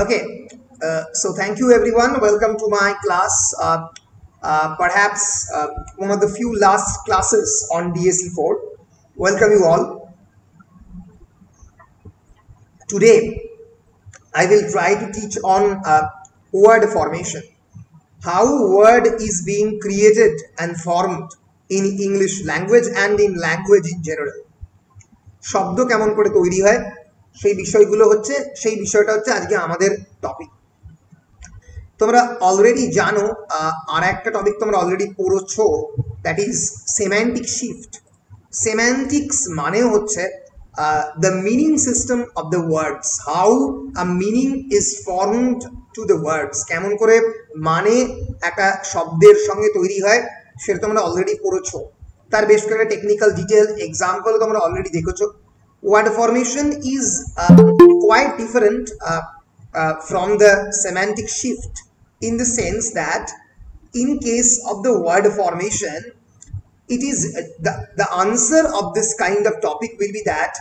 Okay, so thank you everyone. Welcome to my class. Perhaps one of the few last classes on DSE 4. Welcome you all. Today, I will try to teach on word formation. How word is being created and formed in English language and in language in general. শব্দ কেমন করে তৈরি হয় সেই বিষয়টা হচ্ছে আজকে আমাদের টপিক। তোমরা অলরেডি জানো আর একটা টপিক তোমরা অলরেডি পড়ছো, that is semantic shift. Semantics মানে হচ্ছে the meaning system of the words, how a meaning is formed to the words, কেমন করে মানে একটা শব্দের সঙ্গে তৈরি হয় সেটা তোমরা অলরেডি পড়েছো। তার বেশ কয়েকটা টেকনিক্যাল ডিটেল এক্সাম্পল তোমরা অলরেডি দেখেছো। Word formation is quite different from the semantic shift, in the sense that in case of the word formation, it is the answer of this kind of topic will be that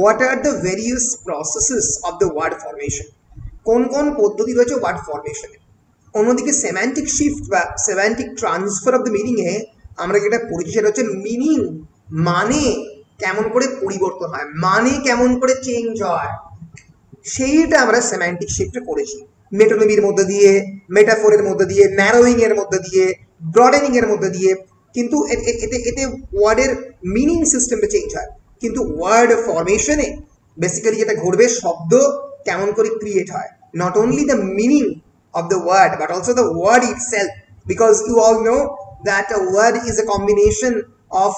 what are the various processes of the word formation, কোন কোন পদ্ধতি রয়েছে word ফরমেশনে। অন্যদিকে semantic shift বা semantic transfer of the meaning এ আমরা যেটা পড়েছি সেটা হচ্ছে মিনিং, মানে কেমন করে পরিবর্তন হয়, মানে কেমন করে চেঞ্জ হয়, সেইটা আমরা সেমান্টিক শিফটে পড়েছি। মেটোনমির মধ্যে দিয়ে, মেটাফোরের মধ্যে দিয়ে, ন্যারোয়িং এর মধ্যে দিয়ে, ব্রডেনিং এর মধ্যে দিয়ে, কিন্তু এতে ওয়ার্ডের মিনিং সিস্টেমটা চেঞ্জ হয়। কিন্তু ওয়ার্ড ফরমেশনে বেসিক্যালি যেটা ঘটবে, শব্দ কেমন করে ক্রিয়েট হয়, not only the meaning of the word but also the word itself, because you all know that a word is a combination of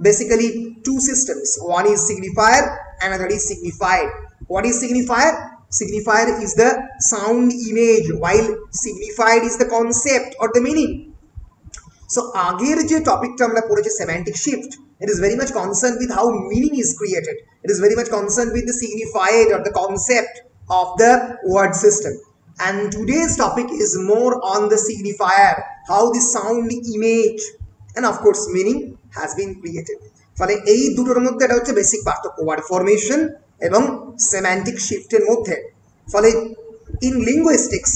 basically two systems. One is signifier, another is signified. What is signifier? Signifier is the sound image, while signified is the concept or the meaning. So আগের যে টপিকটা আমরা পড়েছি semantic shift, it is very much concerned with how meaning is created. It is very much concerned with the signified or the concept of the word system. And today's topic is more on the signifier, how the sound image and of course meaning has been created. ফলে এই দুটোর মধ্যে এটা হচ্ছে basic পার্থক্য word formation এবং semantic শিফটের মধ্যে। ফলে in linguistics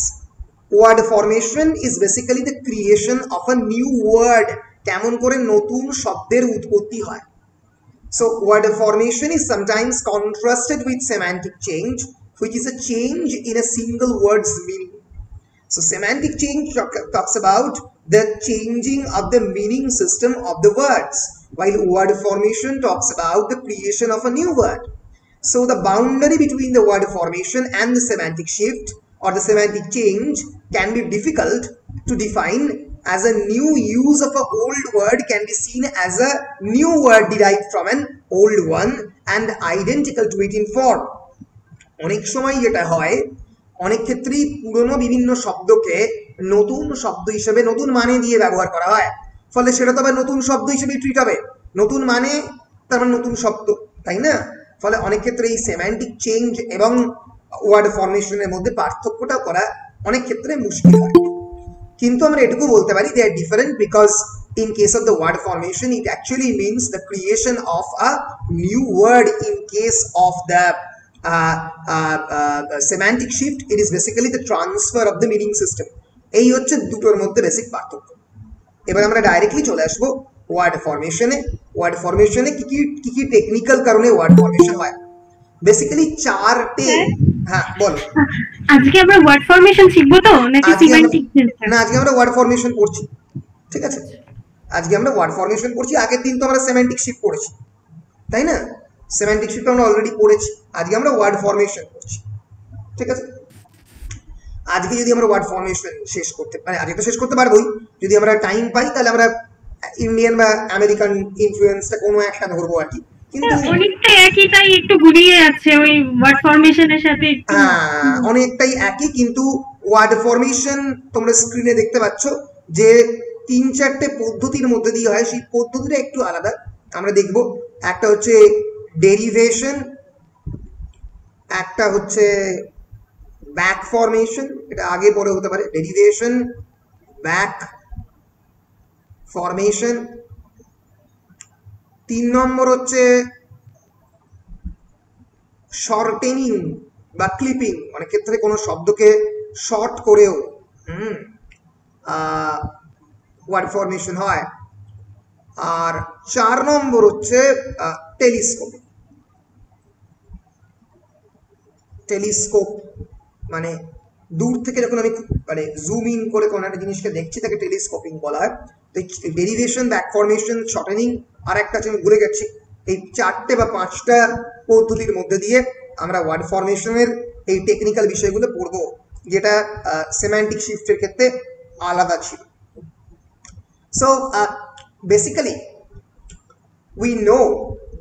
word formation is basically the creation of a new word, কেমন করে নতুন শব্দের উৎপত্তি হয়। So word formation is sometimes contrasted with semantic change, which is a change in a single word's meaning. So semantic change talks about the changing of the meaning system of the words, while word formation talks about the creation of a new word. So the boundary between the word formation and the semantic shift or the semantic change can be difficult to define, as a new use of an old word can be seen as a new word derived from an old one and identical to it in form. অনেক সময় যেটা হয়, অনেক ক্ষেত্রেই পুরনো বিভিন্ন শব্দকে নতুন শব্দ হিসেবে নতুন মানে দিয়ে ব্যবহার করা হয়, ফলে সেটা তো আবার নতুন শব্দ হিসেবে ট্রিট হবে। নতুন মানে তার মানে নতুন শব্দ, তাই না? ফলে অনেক ক্ষেত্রে এই সেমান্টিক চেঞ্জ এবং ওয়ার্ড ফরমেশনের মধ্যে পার্থক্যটা করা অনেক ক্ষেত্রে মুশকিল হয়। কিন্তু আমরা এটুকু বলতে পারি they are different, because in case of the word formation it actually means the creation of a new word. In case of the semantic shift, it is basically the transfer of the meaning system. এই হচ্ছে দুটোর মধ্যে basic পার্থক্য। এবার আমরা directly চলে আসবো word ফরমেশনে। Word ফরমেশনে কি কি টেকনিক্যাল কারণে ওয়ার্ড ফরমেশন হয়, বেসিক্যালি চারটে। হ্যাঁ বল। আজকে আমরা ওয়ার্ড ফরমেশন শিখবো তো নাকি সিমেন্টিক? না, আজকে আমরা ওয়ার্ড ফরমেশন পড়ছি, ঠিক আছে? আজকে আমরা ওয়ার্ড ফরমেশন পড়ছি। আগের দিন তো আমরা সেমান্টিক শিফট পড়েছি, তাই না? সেমান্টিক শিফট আমরা অলরেডি পড়েছি, আজকে আমরা ওয়ার্ড ফরমেশন পড়ছি, ঠিক আছে? আজকে যদি আমরা ওয়ার্ড ফরমেশন শেষ করতে পারি, আজকে তো শেষ করতে পারবোই, যদি আমরা টাইম পাই তাহলে আমরা ইন্ডিয়ান বা আমেরিকান ইনফ্লুয়েন্সটা কোনো একটা ধরবো আর কি। কিন্তু অনেকটাই একই, তাই একটু গুলিয়ে যাচ্ছে ওই ওয়ার্ড ফরমেশনের সাথে। হ্যাঁ, অনেকটাই একই, কিন্তু ওয়ার্ড ফরমেশন তোমরা স্ক্রিনে দেখতে পাচ্ছ যে 3-4টে পদ্ধতির মধ্যে দিয়ে হয়, সেই পদ্ধতিটা একটু আলাদা আমরা দেখব। একটা হচ্ছে ডেরিভেশন, একটা হচ্ছে ব্যাক ফরমেশন, এটা আগে পরে হতে পারে, ডেরিভেশন, ব্যাক ফরমেশন। 3 নম্বর হচ্ছে শর্টেনিং বা ক্লিপিং, অনেক ক্ষেত্রে কোনো শব্দকে শর্ট করেও ওয়ার্ড ফরমেশন হয়। আর 4 নম্বর হচ্ছে টেলিস্কোপ। টেলিস্কোপ মানে দূর থেকে যখন আমি মানে জুম ইন করে কোনো একটা জিনিসকে দেখছি তাকে টেলিস্কোপিং বলা হয়। তো ডেরিভেশন, ব্যাক ফরমেশন, শর্টেনিং, আর একটা আছে আমি ভুলে গেছি। এই 4টে বা 5টা পদ্ধতির মধ্যে দিয়ে আমরা ওয়ার্ড ফরমেশনের এই টেকনিক্যাল বিষয়গুলো পড়বো, যেটা সেমান্টিক শিফটের ক্ষেত্রে আলাদা ছিল। So basically we know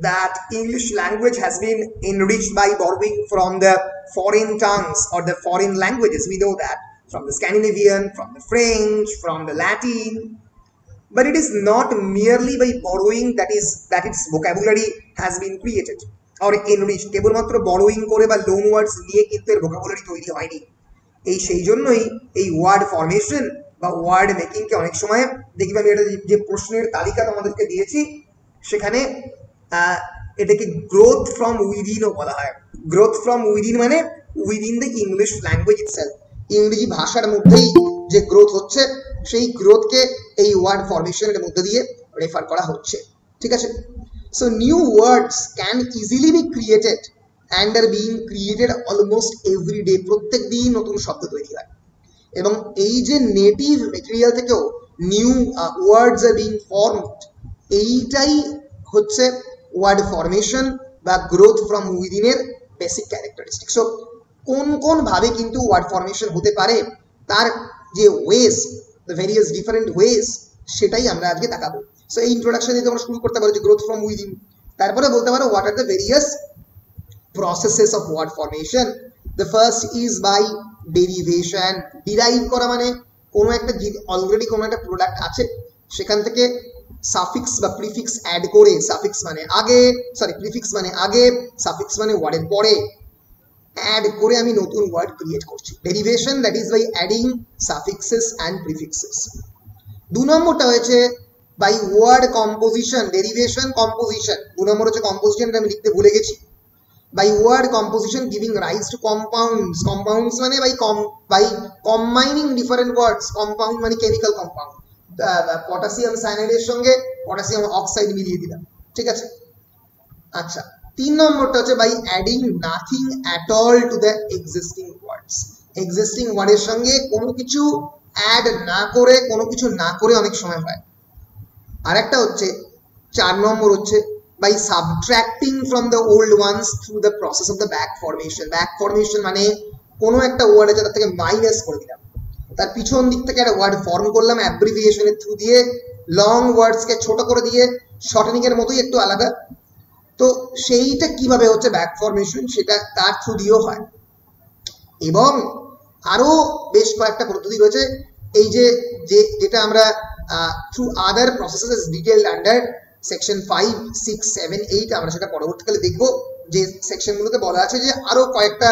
that English language has been enriched by borrowing from the foreign tongues or the foreign languages. We know that from the Scandinavian, from the French, from the Latin. But it is not merely by borrowing that its vocabulary has been created or enriched. কেবলমাত্র borrowing করে বা loan words নিয়ে কিন্তু এর vocabulary তৈরি হয়নি। সেই জন্যই এই ওয়ার্ড ফরমেশন বা ওয়ার্ড মেকিং কে অনেক সময় দেখবে, আমি এটা যে প্রশ্নের তালিকা তোমাদেরকে দিয়েছি সেখানে এটাকে গ্রোথ ফ্রম উইদিনও বলা হয়। গ্রোথ ফ্রম উইদিন মানে within the English language itself, ইংরেজি ভাষার মধ্যেই যে গ্রোথ হচ্ছে সেই গ্রোথকে এই ওয়ার্ড ফরমেশনের মধ্যে দিয়ে রেফার করা হচ্ছে। ঠিক আছে, so new words can easily be created and are being created almost every day. প্রত্যেক দিন নতুন শব্দ তৈরি হয় এবং এই যে নেটিভ মেটেরিয়াল থেকেও new words are being formed, এইটাই হচ্ছে ওয়ার্ড ফরমেশন বা গ্রোথ ফ্রম উইদিনের বেসিক ক্যারেক্টারিস্টিক। সো কোন কোন ভাবে কিন্তু ওয়ার্ড ফরমেশন হতে পারে, তার যে ways, the various different ways, সেটাই আমরা আজকে দেখাবো। সো এই ইন্ট্রোডাকশন দিয়ে তোমরা শুরু করতে পারো যে গ্রোথ ফ্রম উইদিন, তারপরে বলতে পারো what are the various processes of word formation. The first is by derivation. Derive করা মানে কোনো একটা অলরেডি কোনো একটা প্রোডাক্ট আছে সেখান থেকে সাফিক্স বা প্রিফিক্স অ্যাড করে, সাফিক্স মানে আগে, সরি প্রিফিক্স মানে আগে, সাফিক্স মানে ওয়ার্ডের পরে, অ্যাড করে আমি নতুন ওয়ার্ড ক্রিয়েট করছি। Derivation, that is by adding suffixes and prefixes. 2 নম্বরটা হয়েছে by word composition. Derivation, composition. 2 নম্বর হচ্ছে কম্পোজিশনটা আমি লিখতে ভুলে গেছি। By word composition giving rise to compounds. Compounds মানে by combining different words. Compound মানে chemical compound. পটাশিয়াম সায়ানাইডের সঙ্গে পটাশিয়াম অক্সাইড মিলিয়ে দিলাম। ঠিক আছে, আচ্ছা 3 নম্বরটা হচ্ছে by adding nothing at all to the existing words. Existing ওয়ার্ডের সঙ্গে কোনো কিছু অ্যাড না করে, কোনো কিছু না করে অনেক সময় হয়। আর একটা হচ্ছে 4 নম্বর হচ্ছে by subtracting from the old ones through the process of the back formation. Back formation মানে কোনো একটা ওয়ার্ড আছে তার থেকে মাইনাস করে দিলাম, তার পিছন দিক থেকে একটা ওয়ার্ড ফর্ম করলাম অ্যাব্রিভিয়েশনের থ্রু দিয়ে, লং ওয়ার্ডসকে ছোট করে দিয়ে, শর্টেনিং এর মতোই একটু আলাদা। তো সেইটা কিভাবে হচ্ছে ব্যাক ফরমেশন, সেটা তার থ্রু দিয়েও হয়। এবং আরো বেশ কয়েকটা পদ্ধতি রয়েছে, এই যেটা আমরা থ্রু আদার প্রসেসেস ডিটেইলড আন্ডার সেকশন 5, 6, 7, 8 আমরা সেটা পরবর্তীকালে দেখব, যে সেকশনগুলোতে বলা আছে যে আরো কয়েকটা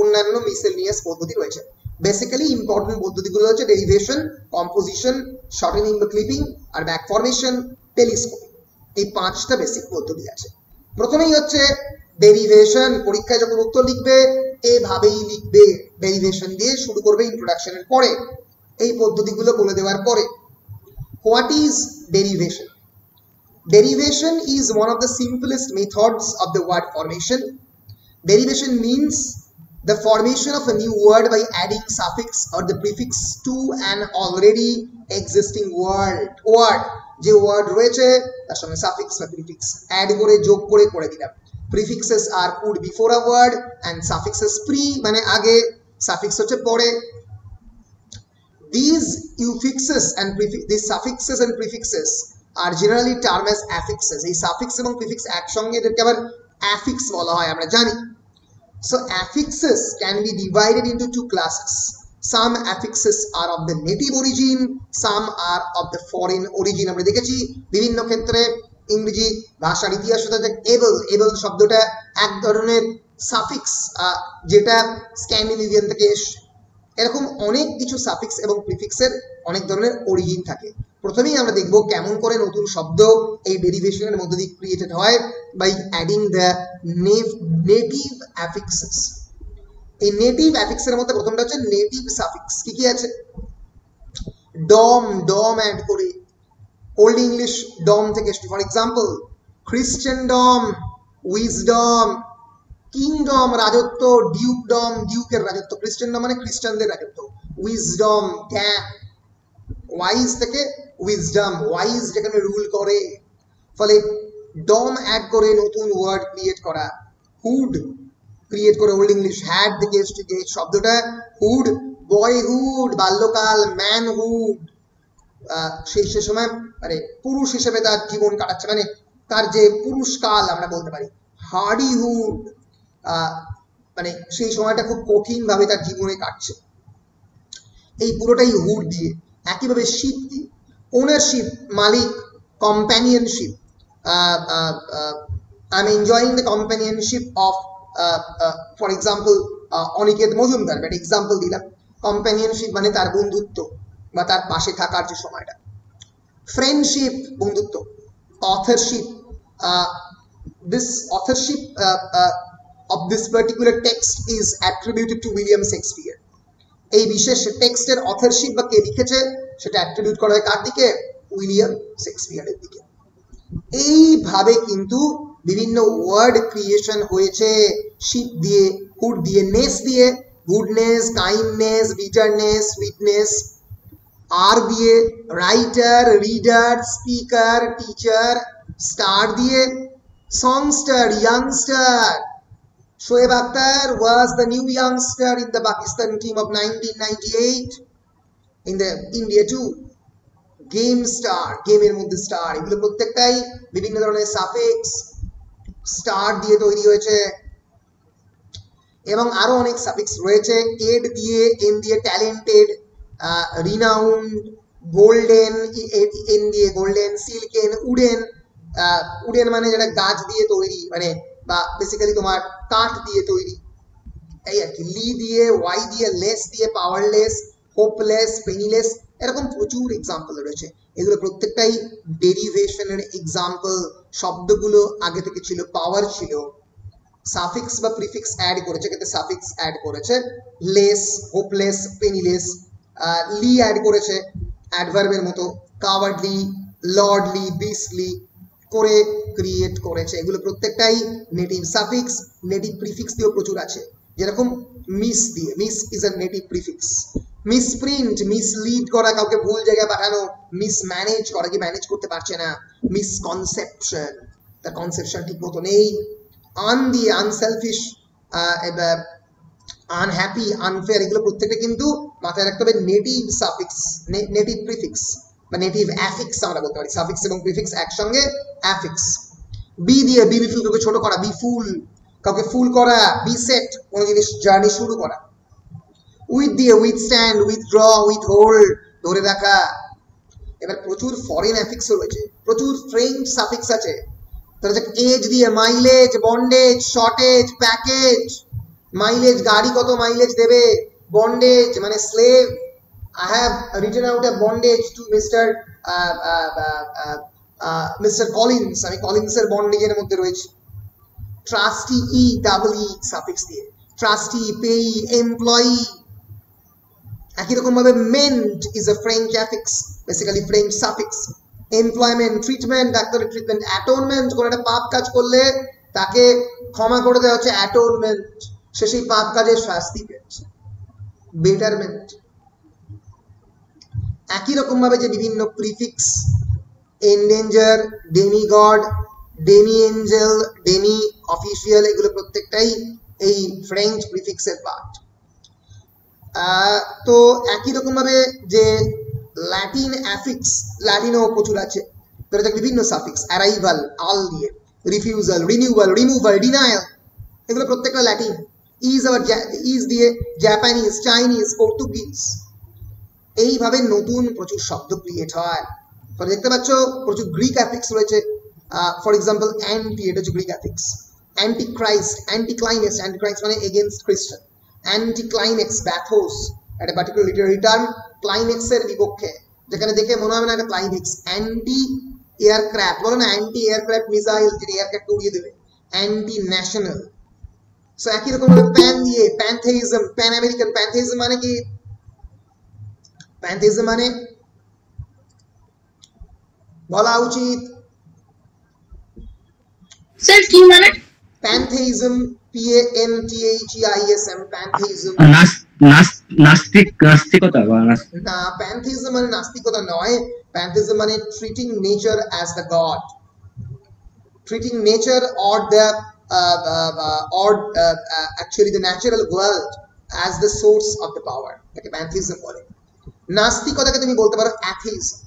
অন্যান্য মিসেলিনিয়াস পদ্ধতি রয়েছে। বেসিক্যালি ইম্পর্টেন্ট পদ্ধতিগুলো হচ্ছে ডেরিভেশন, কম্পোজিশন, শর্টেনিং বা ক্লিপিং, আর ব্যাক ফরমেশন, টেলিস্কোপিং। এই 5টা বেসিক পদ্ধতি আছে। প্রথমেই হচ্ছে ডেরিভেশন। পরীক্ষায় যখন উত্তর লিখবে এভাবেই লিখবে, ডেরিভেশন দিয়ে শুরু করবে ইন্ট্রোডাকশনের পরে, এই পদ্ধতিগুলো বলে দেওয়ার পরে। What is derivation? Derivation is one of the simplest methods of the word formation. Derivation means the formation of a new word by adding suffix or the prefix to an already existing word. যে word রয়েছে তার সঙ্গে suffix বা prefix add করে, যোগ করে করে দিলাম। Prefixes are put before a word and suffixes pre মানে আগে, suffix হচ্ছে পরে। These suffixes and prefixes are generally termed as affixes. এই সাফিক্স এবং প্রিফিক্স একসঙ্গে এদেরকে আবার অ্যাফিক্স বলা হয়, আমরা জানি। So affixes can be divided into 2 classes. Some affixes are of the native origin, some are of the foreign origin. আমরা দেখেছি বিভিন্ন ক্ষেত্রে ইংরেজি ভাষার ইতিহাসে এবল শব্দটা এক ধরনের সাফিক্স, যেটা স্ক্যান্ডিনেভিয়ান থেকে এসে। এরকম অনেক কিছু সাফিক্স এবং প্রিফিক্সের অনেক ধরনের অরিজিন থাকে। প্রথমেই আমরা দেখব কেমন করে নতুন শব্দ এই ডেরিভেশনের মধ্যে দিয়ে ক্রিয়েটেড হয়, by adding the native affixes. এই নেটিভ অ্যাফিক্সের মধ্যে প্রথমটা হচ্ছে নেটিভ সাফিক্স। কি কি আছে? ডম, ডম অ্যাড করে, ওল্ড ইংলিশ ডম থেকে এসেছে। ফর এক্সাম্পল খ্রিস্টানডম, উইজডম, কিংডম রাজত্ব, ডিউকডম ডিউকের রাজত্ব, খ্রিস্টানডম মানে খ্রিস্টানদের রাজত্ব, উইজডম জ্ঞান, ওয়াইজ থেকে উইজডম ওয়াইজ যেখানে রুল করে। ফলে ডম অ্যাড করে নতুন ওয়ার্ড ক্রিয়েট করা। হুড ক্রিয়েট করে ওল্ড ইংলিশ হ্যাড থেকে এসেছে যে শব্দটা হুড, বয়হুড বাল্যকাল, ম্যানহুড সেই সময় মানে পুরুষ হিসেবে তার জীবন কাটাচ্ছে, মানে তার যে পুরুষকাল আমরা বলতে পারি। হার্ডিহুড মানে সেই সময়টা খুব কঠিন ভাবে তার জীবনে কাটছে। এই পুরোটাই হুড দিয়ে। একইভাবে শিপ দিয়ে ownership, Malik, companionship, I am enjoying the companionship of for example Aniket Majumdar, একটা এক্সাম্পল দিলাম। কম্প্যানিয়নশিপ মানে তার বন্ধুত্ব বা তার পাশে থাকার যে সময়টা। ফ্রেন্ডশিপ বন্ধুত্ব। Authorship, this authorship of this particular text is attributed to William Shakespeare. এই বিশেষ টেক্সটের অথরশিপ বা কে লিখেছে সেটা অ্যাট্রিবিউট করা হয় কার দিকে? উইলিয়াম শেক্সপিয়ারের দিকে। এইভাবে কিন্তু বিভিন্ন ওয়ার্ড ক্রিয়েশন হয়েছে শিপ দিয়ে, হুড দিয়ে, নেস দিয়ে, গুডনেস, কাইন্ডনেস, বিটারনেস, সুইটনেস, আর দিয়ে writer, reader, speaker, teacher, star দিয়ে songster, youngster. Shoaib Akhtar was the new youngster in the Pakistan team of 1998 in the India too. Game star, গেমের মধ্যে star, এগুলো প্রত্যেকটাই বিভিন্ন ধরনের সাফিক্স স্টার দিয়ে তৈরি হয়েছে। এবং আরো অনেক সাফিক্স রয়েছে, এড দিয়ে, এন দিয়ে ট্যালেন্টেড, রিনাউন্ড, গোল্ডেন, এন দিয়ে গোল্ডেন, সিল্কেন, উডেন, উডেন মানে যেটা গাছ দিয়ে তৈরি, মানে বা বেসিক্যালি তোমার কাঠ দিয়ে তৈরি, এই আর কি। লি দিয়ে, ওয়াই দিয়ে, লেস দিয়ে, পাওয়ারলেস, হোপলেস, পেনিলেস, এরকম প্রচুর এক্সাম্পল রয়েছে। এগুলো প্রত্যেকটাই ডেরিভেশনের এক্সাম্পল। শব্দগুলো আগে থেকে ছিল, পাওয়ার ছিল, সাফিক্স বা প্রিফিক্স অ্যাড করেছে, কিন্তু সাফিক্স অ্যাড করেছে, লেস, হোপলেস, পেনিলেস, লি অ্যাড করেছে অ্যাডভার্বের মতো, কাওয়ার্ডলি, লর্ডলি, বিসলি করে ক্রিয়েট করেছে। এগুলো প্রত্যেকটাই নেটিভ সাফিক্স। নেটিভ প্রিফিক্স দিয়েও প্রচুর আছে, যেরকম মিস দিয়ে, miss is a native prefix. Misprint, mislead করা, কাউকে ভুল জায়গায় পাঠানো। মিসম্যানেজ করা, কি ম্যানেজ করতে পারছে না। মিসকনসেপশন, তার কনসেপশন ঠিক মতো নেই। আন দিয়ে, আনসেলফিশ, আনহ্যাপি, আনফেয়ার, এগুলো প্রত্যেকটা কিন্তু মাথায় রাখতে হবে নেটিভ সাফিক্স, নেটিভ প্রিফিক্স বা নেটিভ অ্যাফিক্স আমরা বলতে পারি। সাফিক্স এবং প্রিফিক্স একসঙ্গে অ্যাফিক্স। বি দিয়ে, বি বিফুল, কাউকে ছোট করা, বি ফুল, কাউকে ফুল করা। বি সেট, কোনো জিনিস জার্নি শুরু করা। উইথ দিয়ে, উইথস্ট্যান্ড, উইথড্র, উইথহোল্ড, ধরে রাখা। এবার প্রচুর ফরেন অ্যাফিক্স রয়েছে, প্রচুর ফ্রেঞ্চ সাফিক্স আছে। তাহলে এজ দিয়ে, mileage, bondage, shortage, package. Mileage, গাড়ি কত মাইলেজ দেবে। বন্ডেজ মানে slave, I have written out a bondage to Mr. Collins, আমি কলিন্সের বন্ডেজের মধ্যে রয়েছে। Trustee, E double E suffix দিয়ে, ট্রাস্টি, পেই, এমপ্লয়ি। একই রকম ভাবে meant is a French affix, basically French suffix. Employment, treatment, ডাক্তারের ট্রিটমেন্ট। অ্যাটোনমেন্ট, কোনো একটা পাপ কাজ করলে তাকে ক্ষমা করে দেওয়া হচ্ছে অ্যাটোনমেন্ট, সে সেই পাপ কাজের শাস্তি পেয়েছে। বেটারমেন্ট। একই রকম ভাবে যে বিভিন্ন prefix, endanger, demigod, demi angel, demi official, এগুলো প্রত্যেকটাই এই ফ্রেঞ্চ প্রিফিক্সের পার্ট। তো একই রকম ভাবে যে ল্যাটিন অ্যাফিক্স, ল্যাটিনও প্রচুর আছে। বিভিন্ন সাফিক্স, অ্যারাইভাল, আল দিয়ে, রিফিউজাল, রিনিউয়াল, রিমুভাল, ডিনায়াল, এগুলো প্রত্যেকটা ল্যাটিন। ইজ আবার, ইজ দিয়ে জাপানিজ, চাইনিজ, পর্তুগিজ। এইভাবে নতুন প্রচুর শব্দ ক্রিয়েট হয়। ফলে দেখতে পাচ্ছ প্রচুর গ্রিক অ্যাফিক্স রয়েছে। ফর এক্সাম্পল অ্যান্টি, এটা হচ্ছে Greek affix. Anti Christ, anti climax, anti Christ মানে এগেনস্ট খ্রিস্টান। অ্যান্টি ক্লাইম্যাক্স, ব্যাথোস, একটা পার্টিকুলার লিটারারি টার্ম, ক্লাইম্যাক্সের বিপক্ষে, যেখানে দেখে মনে হবে না একটা ক্লাইম্যাক্স। অ্যান্টি এয়ারক্রাফট, বলো না অ্যান্টি এয়ারক্রাফট মিসাইল, যেটা এয়ারক্রাফট উড়িয়ে দেবে। অ্যান্টি ন্যাশনাল, সো একই রকম ভাবে প্যান দিয়ে প্যানথেইজম, প্যান আমেরিকান। প্যানথেইজম মানে কি? প্যানথেইজম মানে বলা উচিত স্যার কি মানে? প্যানথেইজম, PANTHEISM, প্যানথেইজম। নাস্তিকতা বা না, প্যানথেইজম মানে নাস্তিকতা নয়। প্যানথেইজম মানে treating nature as the god, treating nature or the actually the natural world as the source of the power, এটাকে প্যানথেইজম বলে। নাস্তিকতাকে তুমি বলতে পারো অ্যাথেইজম।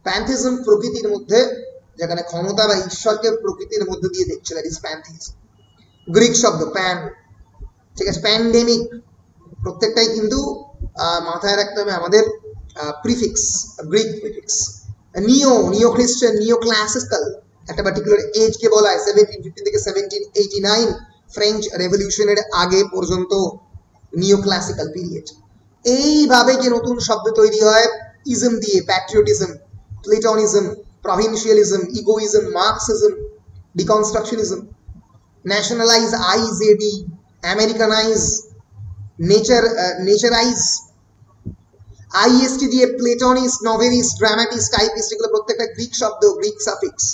প্যানথেইজম প্রকৃতির মধ্যে, যেখানে ক্ষমতা বা ঈশ্বরকে প্রকৃতির মধ্যে দিয়ে দেখছে, দ্যাট ইজ প্যানথেইজম। গ্রিক শব্দ প্যান, ঠিক আছে। প্যান্ডেমিক, প্রত্যেকটাই কিন্তু মাথায় রাখতে হবে আমাদের প্রিফিক্স, গ্রিক প্রিফিক্স। নিও খ্রিস্টান, নিও ক্লাসিক্যাল, একটা পার্টিকুলার এজকে বলা হয় 1750 থেকে 1789, ফ্রেঞ্চ রেভলিউশনের আগে পর্যন্ত নিও ক্লাসিক্যাল পিরিয়ড। এইভাবে যে নতুন শব্দ তৈরি হয় ইজম দিয়ে, patriotism, Platonism, provincialism, egoism, Marxism, deconstructionism, nationalise, IZD, Americanise, naturalise, IST দিয়ে প্লেটনিস্ট, নভেলিস্ট, ড্রামাটিস্ট, টাইপিস্ট, এগুলো প্রত্যেকটা গ্রিক শব্দ, গ্রিক সাফিক্স।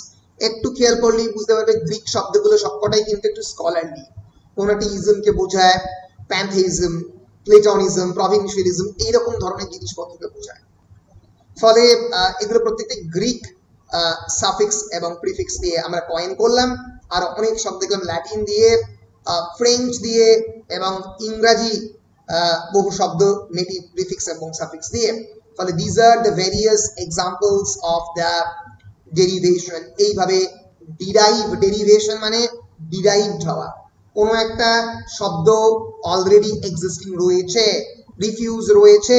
একটু খেয়াল করলেই বুঝতে পারবে গ্রিক শব্দগুলো সবকটাই কিন্তু একটু স্কলারলি। কোনটি ইজমকে বোঝায়, প্যানথেইজম, প্লেটনিজম, প্রভিনশিয়ালিজম, এইরকম ধরনের জিনিসপত্রকে বোঝায়। ফলে এগুলো প্রত্যেকটাই গ্রিক সাফিক্স এবং প্রিফিক্স দিয়ে আমরা কয়েন করলাম। আর অনেক শব্দ দেখলাম ল্যাটিন দিয়ে, ফ্রেঞ্চ দিয়ে এবং ইংরাজি বহু শব্দ নেটিভ প্রিফিক্স এবং সাফিক্স দিয়ে। ফলে these are the various examples of the derivation. এইভাবে ডেরিভেশন মানে ডিরাইভড হওয়া। কোনো একটা শব্দ অলরেডি এক্সিস্টিং রয়েছে, রিফিউজ রয়েছে,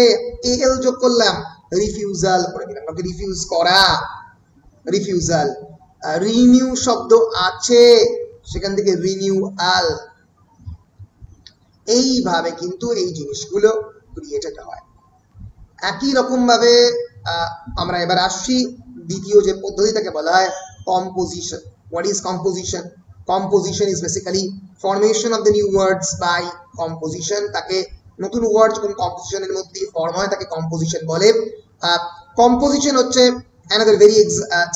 এল যোগ করলাম, রিফিউজাল করে দিলাম, রিফিউজ করা, রিফিউজাল। রিনিউ শব্দ আছে, সেখান থেকে রিনিউয়াল। এইভাবে কিন্তু এই জিনিসগুলো ক্রিয়েটেড হয়। একই রকম ভাবে আমরা এবার আসছি দ্বিতীয় যে পদ্ধতিটাকে বলা হয় composition. What is composition? Composition is basically formation of the new words by composition. তাকে নতুন ওয়ার্ড যখন কম্পোজিশনের মধ্যে ফর্ম হয় তাকে কম্পোজিশন বলে। কম্পোজিশন হচ্ছে another very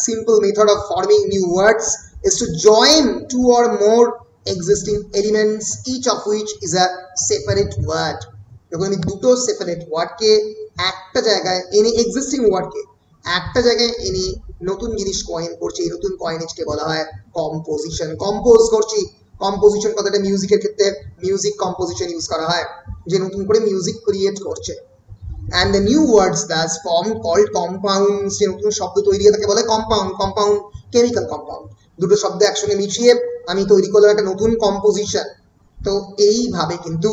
simple method of forming new words is to join two or more existing elements, each of which is a separate word. যখন আমি দুটো সেপারেট ওয়ার্ডকে একটা জায়গায় এনে, এক্সিস্টিং ওয়ার্ডকে একটা জায়গায় এনে নতুন জিনিস কয়েন করছি, এই নতুন কয়েনেজকে বলা হয় কম্পোজিশন। কম্পোজ করছি, কম্পোজিশন কথাটা মিউজিকের ক্ষেত্রে মিউজিক কম্পোজিশন ইউজ করা হয়, যে নতুন করে মিউজিক ক্রিয়েট করছে। And the new words thus formed called compounds, যে নতুন শব্দ তৈরি হয় তাকে বলে কম্পাউন্ড। কম্পাউন্ড কেমিক্যাল কম্পাউন্ড, দুটো শব্দ একসঙ্গে মিশিয়ে আমি তৈরি করলাম একটা নতুন কম্পোজিশন। তো এইভাবে কিন্তু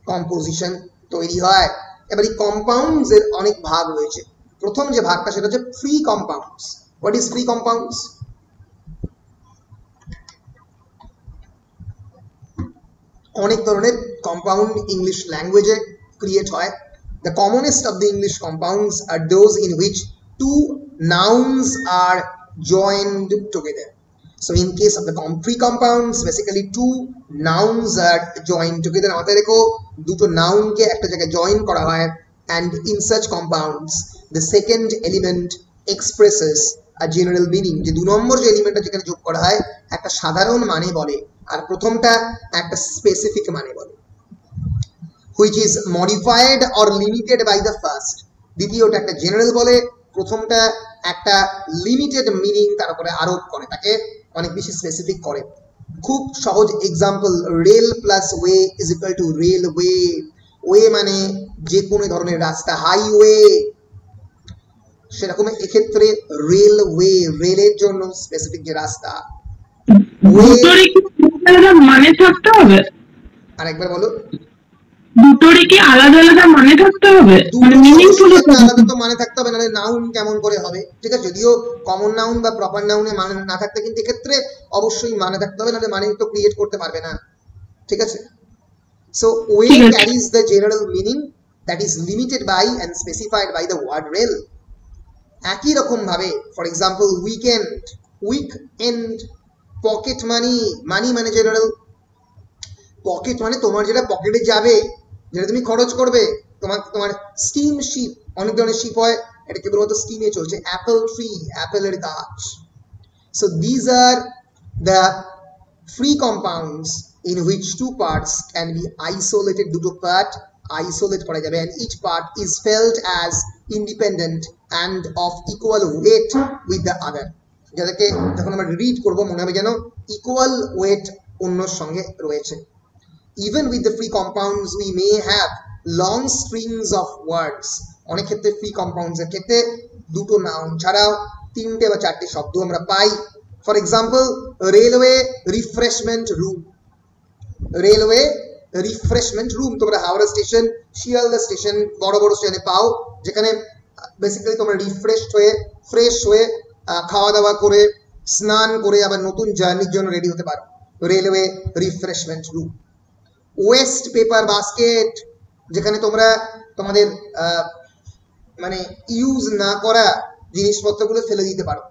কম্পোজিশন তৈরি হয়। এবার এই কম্পাউন্ডস এর অনেক ভাগ রয়েছে। প্রথম যে ভাগটা সেটা হচ্ছে free compounds. What is free compounds? অনেক ধরনের কম্পাউন্ড ইংলিশ ল্যাঙ্গুয়েজে ক্রিয়েট হয়। The commonest of the English compounds are those in which two nouns are joined together. So in case of the free compounds, basically two nouns are joined together. মাথায় রেখো দুটো noun কে একটা জায়গায় join করা হয়, and in such compounds the second element expresses a general meaning. যে দুই নম্বর যে এলিমেন্টটা যেখানে যোগ করা হয় একটা সাধারণ মানে বলে, আর প্রথমটা একটা স্পেসিফিক মানে বলে, which is modified or limited by the first. দ্বিতীয়টা একটা জেনারেল বলে, প্রথমটা একটা লিমিটেড মিনিং তার উপরে আরোপ করে, তাকে অনেক বেশি স্পেসিফিক করে। খুব সহজ example, rail plus way is equal to railway. Way মানে যে কোনো ধরনের রাস্তা, হাইওয়ে। সেরকম এক্ষেত্রে রেলওয়ে, রেলের জন্য স্পেসিফিক যে রাস্তা। মানে থাকতে হবে, আরেকবার বলো। দুটোরই কি আলাদা আলাদা মানে থাকতে হবে? মানে মিনিংফুল আলাদা তো মানে থাকতে হবে, নাহলে নাউন কেমন করে হবে? ঠিক আছে, যদিও কমন নাউন বা প্রপার নাউনে মানে না থাকতে, কিন্তু এক্ষেত্রে অবশ্যই মানে থাকতে হবে, নাহলে মানে তো ক্রিয়েট করতে পারবে না। ঠিক আছে, so way carriage the general meaning that is limited by and specified by the word rail. একই রকম ভাবে for example weekend, week end, pocket money, money মানে জেনারেল, পকেট মানে তোমার যেটা পকেটে যাবে, যেটা তুমি খরচ করবে। তোমার স্টিম শিপ, অনেক ধরনের শিপ হয়, এটা কেবলমাত্র স্টিমে চলছে। অ্যাপল ট্রি, অ্যাপেলের গাছ। So these are the free compounds in which two parts can be isolated, দুটো পার্ট isolate করা যাবে, and each part is felt as independent and of equal weight with the other, যাদেরকে যখন আমরা read করব মনে হবে যেন ইকুয়াল ওয়েট অন্যর সঙ্গে রয়েছে। Even with the free compounds we may have long strings of words, অনেক ক্ষেত্রে free compounds এর ক্ষেত্রে দুটো নাউন ছাড়াও তিনটে বা চারটে শব্দ আমরা পাই। For example, railway refreshment room, railway refreshment room তোমরা হাওড়া স্টেশন, শিয়ালদা স্টেশন, বড় বড় স্টেশনে পাও, যেখানে বেসিক্যালি তোমরা রিফ্রেশড হয়ে, ফ্রেশ হয়ে, খাওয়া দাওয়া করে, স্নান করে আবার নতুন জার্নির জন্য রেডি হতে পারো। Railway refreshment room. West paper basket, যেখানে তোমরা তোমাদের মানে ইউজ না করা জিনিসপত্রগুলো ফেলে দিতে পারো,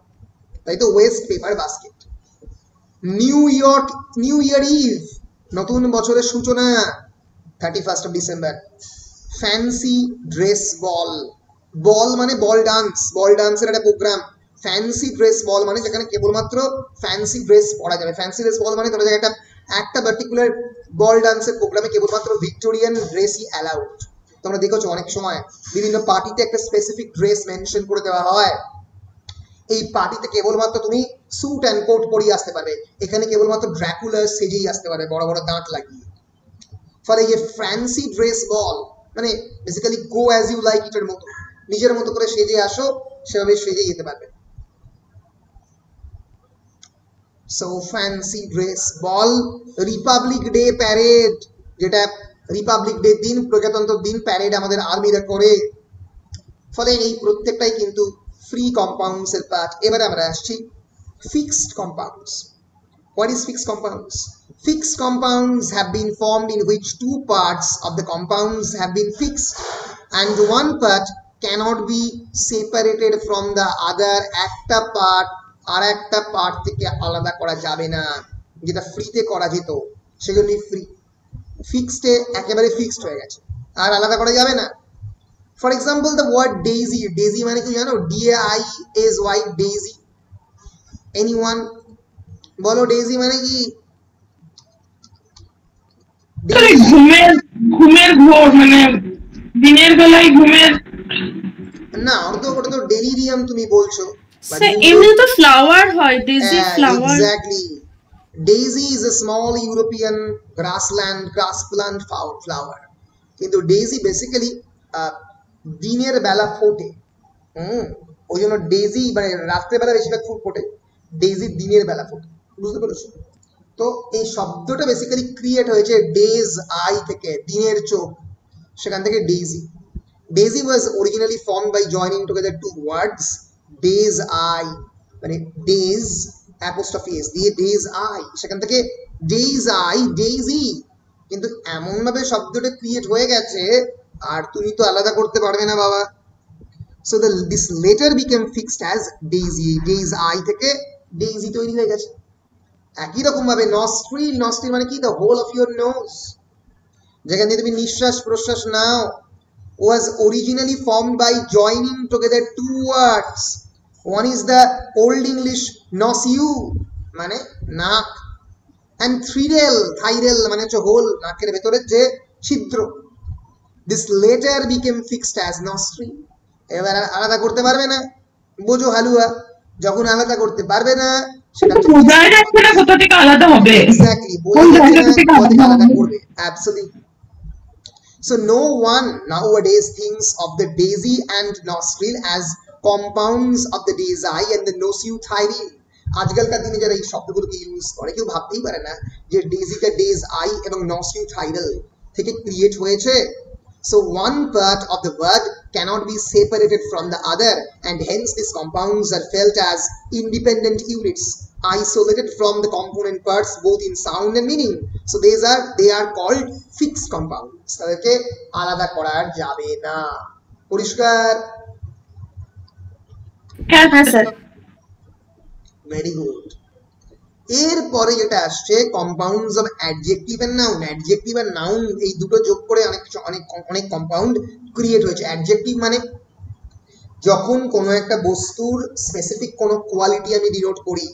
তাই তো waste paper basket. New year eve, নতুন বছরের সূচনা, 31st of December। Fancy dress ball, ball মানে বল ডান্স, বল ডান্সের একটা প্রোগ্রাম। ফ্যান্সি ড্রেস বল মানে যেখানে কেবলমাত্র ফ্যান্সি ড্রেস পরা যাবে। ফ্যান্সি ড্রেস বল মানে ধরো একটা পার্টিকুলার বল ডান্সের প্রোগ্রামে কেবলমাত্র ভিক্টোরিয়ান ড্রেসই অ্যালাউড। তোমরা দেখেছো অনেক সময় বিভিন্ন পার্টিতে একটা স্পেসিফিক ড্রেস মেনশন করে দেওয়া হয়, এই পার্টিতে কেবলমাত্র তুমি স্যুট অ্যান্ড কোট পরিয়ে আসতে পারবে, এখানে কেবলমাত্র ড্র্যাকুলার সেজেই আসতে পারবে, বড় বড় দাঁত লাগিয়ে। ফলে এই ফ্যান্সি ড্রেস বল মানে basically go as you like ইটের মতো, নিজের মতো করে সেজে আসো, সেভাবে সেজে যেতে পারবে। সো ফ্যান্সি ড্রেস বল। রিপাবলিক ডে প্যারেড, যেটা রিপাবলিক ডে দিন, প্রজাতন্ত্র দিন প্যারেড আমাদের আর্মিরা করে। ফলে এই প্রত্যেকটাই কিন্তু ফ্রি কম্পাউন্ডস এর পার্ট। এবারে আমরা আসছি fixed compounds. What is fixed compounds? Fixed compounds have been formed in which two parts of the compounds have been fixed and one part cannot be separated from the other, একটা part আর একটা part থেকে আলাদা করা যাবে না। যেটা ফ্রিতে করা যেত সেগুলি ফ্রি, ফিক্সডে একেবারে ফিক্সড হয়ে গেছে, আর আলাদা করা যাবে না। For example the word daisy, daisy মানে কি জানো? DAISY, daisy. এনিওয়ান বলো ডেইজি মানে কি? ঘুমের ঘোর, মানে দিনের বেলায় ঘুমের না, ওটা তো ডেলিরিয়াম তুমি বলছো। এমনি তো ফ্লাওয়ার হয়, daisy flower. Exactly, daisy is a small European grass plant flower, কিন্তু ডেইজি বেসিক্যালি দিনের বেলা ফোটে। ওই জন্য ডেইজি মানে রাত্রেবেলা বেশিরভাগ ফুল ফোটে, ডেইজি দিনের বেলা ফোটে, বুঝতে পেরেছো? তো এই শব্দটা বেসিক্যালি ক্রিয়েট হয়েছে ডেজ আই থেকে, দিনের চোখ, সেখান থেকে daisy. Daisy was originally formed by joining together two words, day's eye মানে ডেজ অ্যাপোস্ট্রফি এস দিয়ে ডেজ আই, সেখান থেকে ডেজ আই ডেইজি। কিন্তু এমন ভাবে শব্দটা ক্রিয়েট হয়ে গেছে আর তুমি তো আলাদা করতে পারবে না বাবা। So this letter became fixed as daisy, days eye থেকে ডেইজি তৈরি হয়ে গেছে। একই রকম ভাবে নস্ট্রিল, নস্ট্রিল মানে কি? The hole of your nose, যেখান দিয়ে তুমি নিঃশ্বাস প্রশ্বাস নাও, was originally formed by joining together two words. One is the Old English nosiu মানে নাক, and thyrel মানে হচ্ছে হোল, নাকের ভেতরের যে ছিদ্র। This later became fixed as nostril. এবার আলাদা করতে পারবে না, বোঝো হালুয়া, যখন আলাদা করতে পারবে না সেটা বোঝা যাচ্ছে না কোথা থেকে আলাদা হবে। এক্স্যাক্টলি, বোঝা যাচ্ছে না কোথা থেকে আলাদা করবে। Absolutely. So no one nowadays thinks of the daisy and nostril as compounds of the daisy and the nociuthyrine. আজকালকার দিনে যারা এই শব্দগুলোকে ইউজ করে কেউ ভাবতেই পারে না যে ডেজিটা ডেজ আই এবং নসিউথাইরাল থেকে ক্রিয়েট হয়েছে। So one part of the word cannot be separated from the other and hence these compounds are felt as independent units, isolated from the component parts both in sound and meaning. So they are called fixed compounds. তাদেরকে আলাদা করা যাবে না। পরিষ্কার? হ্যাঁ sir. Very good. এরপরে যেটা আসছে compounds of adjective and noun. Adjective আর নাউন এই দুটো যোগ করে অনেক কম্পাউন্ড ক্রিয়েট হয়েছে। অ্যাডজেক্টিভ মানে যখন কোনো একটা বস্তুর স্পেসিফিক কোনো কোয়ালিটি আমি ডিনোট করি,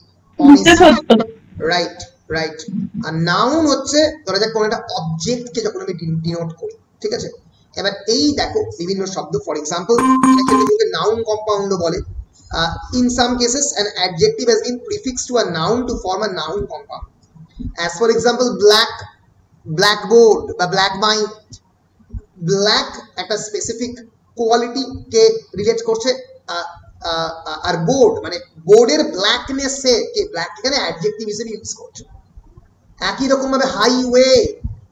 রাইট রাইট। আর নাউন হচ্ছে ধরা যাক কোনো একটা অবজেক্টকে যখন আমি ডিনোট করি, ঠিক আছে। এবার এই দেখো বিভিন্ন শব্দ, ফর এক্সাম্পল এটাকে নাউন কম্পাউন্ডও বলে। In some cases an adjective has been prefixed to a noun to form a noun compound, as for example blackboard বা black mind। black একটা স্পেসিফিক কোয়ালিটি কে রিলেট করছে, আর বোর্ড মানে বোর্ডের ব্ল্যাকনেস কে ব্ল্যাক এখানে adjective হিসেবে use করছে। একই রকম ভাবে হাইওয়ে,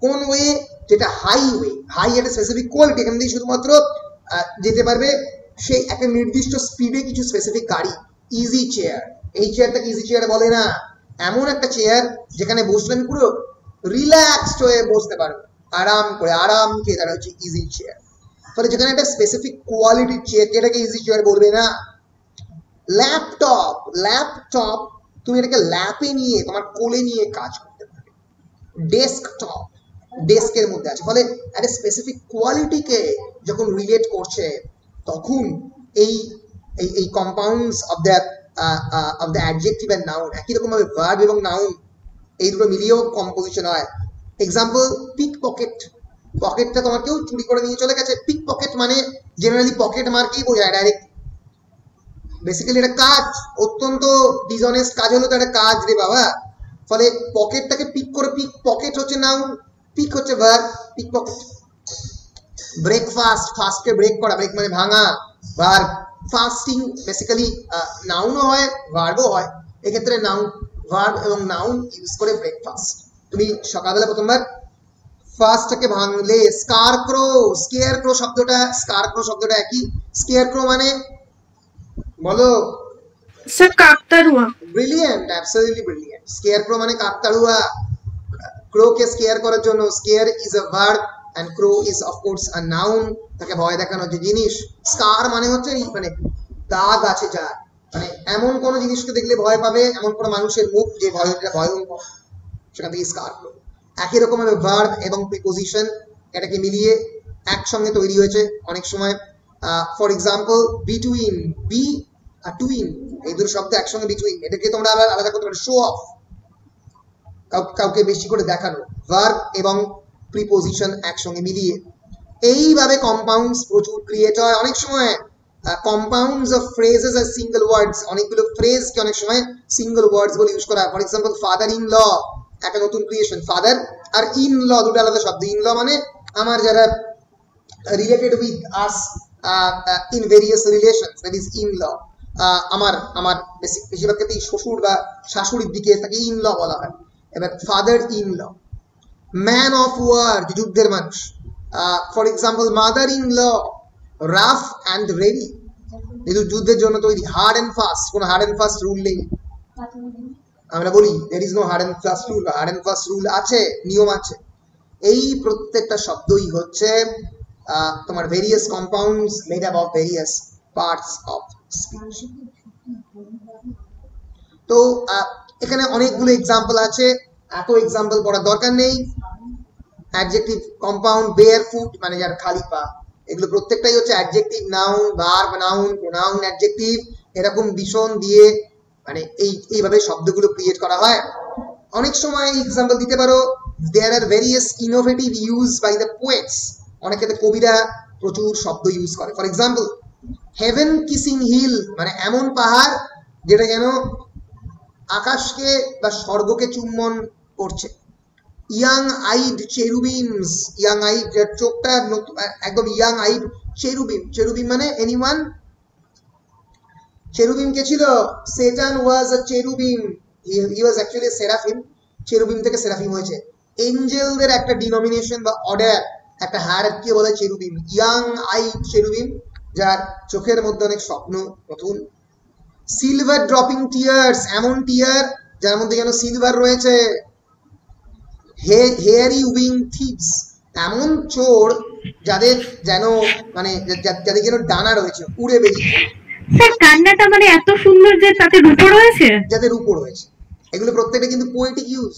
কোন ওয়ে, যেটা হাইওয়ে, হাই একটা স্পেসিফিক কোয়ালিটি, এখান থেকে শুধুমাত্র যেতে পারবে সেই একটা নির্দিষ্ট স্পিডে কিছু স্পেসিফিক গাড়ি। ইজি চেয়ার, এই চেয়ারটাকে ইজি চেয়ার বলে না, এমন একটা চেয়ার যেখানে বসলে আমি পুরো রিল্যাক্সড হয়ে বসতে পারবো, আরাম করে, আরাম খেয়ে, তারা হচ্ছে ইজি চেয়ার। ফলে যেখানে একটা স্পেসিফিক কোয়ালিটির চেয়ার, এটাকে ইজি চেয়ার বলবে না। ল্যাপটপ, ল্যাপটপ তুমি এটাকে ল্যাপে নিয়ে তোমার কোলে নিয়ে কাজ করতে পারবে। ডেস্কটপ ডেস্কের মধ্যে আছে। ফলে একটা স্পেসিফিক কোয়ালিটিকে যখন রিলেট করছে তখন এই এই compounds of the adjective and noun, একই রকম ভাবে ভার্ব এবং নাউন এই দুটো মিলিয়েও কম্পোজিশন হয়। এক্সাম্পল পিক পকেট, পকেটটা তোমার কেউ চুরি করে নিয়ে চলে গেছে। পিক পকেট মানে জেনারেলি পকেট মারকেই বোঝায় ডাইরেক্ট। বেসিক্যালি এটা কাজ, অত্যন্ত ডিসঅনেস্ট কাজ হলো তো একটা কাজ রে বাবা। ফলে পকেটটাকে পিক করে, পিক পকেট হচ্ছে নাউন, পিক হচ্ছে ভার্ব, পিক পকেট। ব্রেকফাস্ট, ফাস্টকে ব্রেক করা, ব্রেক মানে ভাঙা, ভার্ব। ফাস্টিং বেসিক্যালি নাউনও হয় ভার্বও হয়, এক্ষেত্রে নাউন, ভার্ব এবং নাউন ইউজ করে ব্রেকফাস্ট। তুমি সকালবেলা প্রথমবার ফাস্টটাকে ভাঙলে, স্কারক্রো, স্কেয়ারক্রো শব্দটা, স্কারক্রো শব্দটা একই। স্কেয়ারক্রো মানে বলো স্যার কাকতাড়ুয়া। Brilliant, absolutely brilliant. স্কেয়ারক্রো মানে কাকতাড়ুয়া। ক্রোকে স্কেয়ার করার জন্য scare is a verb and crow is of course a noun, তাকে ভয় দেখানোর যে জিনিস। স্কার মানে হচ্ছে মানে দাগ আছে যার, মানে এমন কোন জিনিসকে দেখলে ভয় পাবে, এমন কোন মানুষের মুখ যে ভয়ঙ্কর, সেখান থেকে স্কার। একই রকম ভাবে ভার্ব এবং প্রিপোজিশন এটাকে মিলিয়ে একসঙ্গে তৈরি হয়েছে অনেক সময়। ফর এক্সাম্পল বিটুইন, বি আর টুইন, এই দুটো শব্দ একসঙ্গে বিটুইন, এটাকে তোমরা আবার আলাদা করতে পারো শো অফ, কাউকে বেশি করে দেখানো। ভার্ব এবং প্রিপোজিশন একসঙ্গে মিলিয়ে এইভাবে কম্পাউন্ডস প্রচুর ক্রিয়েট হয়। অনেক সময় কম্পাউন্ডস অফ ফ্রেজেস আর সিঙ্গেল ওয়ার্ডস, অনেকগুলো ফ্রেজকে অনেক সময় সিঙ্গেল ওয়ার্ডস বলে ইউজ করা হয়। For example father in law একটা নতুন ক্রিয়েশন। ফাদার আর ইন ল দুটো আলাদা শব্দ। ইন ল মানে আমার যারা related with us in various relations, that is in law. আমার বেশিরভাগ ক্ষেত্রে শ্বশুর বা শাশুড়ির দিকে তাকে ইন ল বলা হয়। এবার father in law. Man of war, যুদ্ধের মানুষ। For example mother in law, rough and ready, যেহেতু যুদ্ধের জন্য তৈরি। হার্ড অ্যান্ড ফাস্ট, কোনো হার্ড অ্যান্ড ফাস্ট রুল নেই। আমরা বলি there is no hard and fast rule, hard and fast rule আছে, নিয়ম আছে। এই প্রত্যেকটা শব্দই হচ্ছে তোমার various compounds made up of various parts of speech. তো এখানে অনেকগুলো এক্সাম্পল আছে, এত এক্সাম্পল পড়ার দরকার নেই। অ্যাডজেক্টিভ কম্পাউন্ড, বেয়ার ফুট মানে যার খালি পা, এগুলো প্রত্যেকটাই হচ্ছে adjective, noun, verb, noun, pronoun, adjective, এরকম ভীষণ দিয়ে মানে এইভাবে শব্দগুলো ক্রিয়েট করা হয়। অনেক সময় এক্সাম্পল দিতে পারো, there are various innovative use by the poets, অনেক ক্ষেত্রে কবিরা প্রচুর শব্দ ইউজ করে। For example heaven kissing hill মানে এমন পাহাড় যেটা যেন আকাশকে বা স্বর্গকে চুম্বন করছে। ইয়াং আইড চেরুবিমস, ইয়াং আইড যার চোখটা একদম ইয়াং আইড, চেরুবিম, চেরুবিম মানে এনিওয়ান? চেরুবিম কে ছিল? সেটান ওয়াজ আ চেরুবিম, হি ওয়াজ অ্যাকচুয়ালি সেরাফিম। চেরুবিম থেকে সেরাফিম হয়েছে। এঞ্জেলদের একটা ডিনোমিনেশন বা অর্ডার, একটা হায়ারার্কি বলে চেরুবিম। ইয়াং আইড চেরুবিম যার চোখের মধ্যে অনেক স্বপ্ন নতুন। সিলভার ড্রপিং টিয়ার্স, এমন টিয়ার যার মধ্যে যেন সিলভার রয়েছে। হেয়ারি উইং থিভস, এমন চোর যাদের যেন মানে যাদের যেন ডানা রয়েছে, উড়ে বেরিয়ে। স্যার কান্নাটা মানে এত সুন্দর যে তাতে রূপ রয়েছে, যাদের রূপ রয়েছে। এগুলো প্রত্যেকটা কিন্তু পোয়েটিক ইউজ।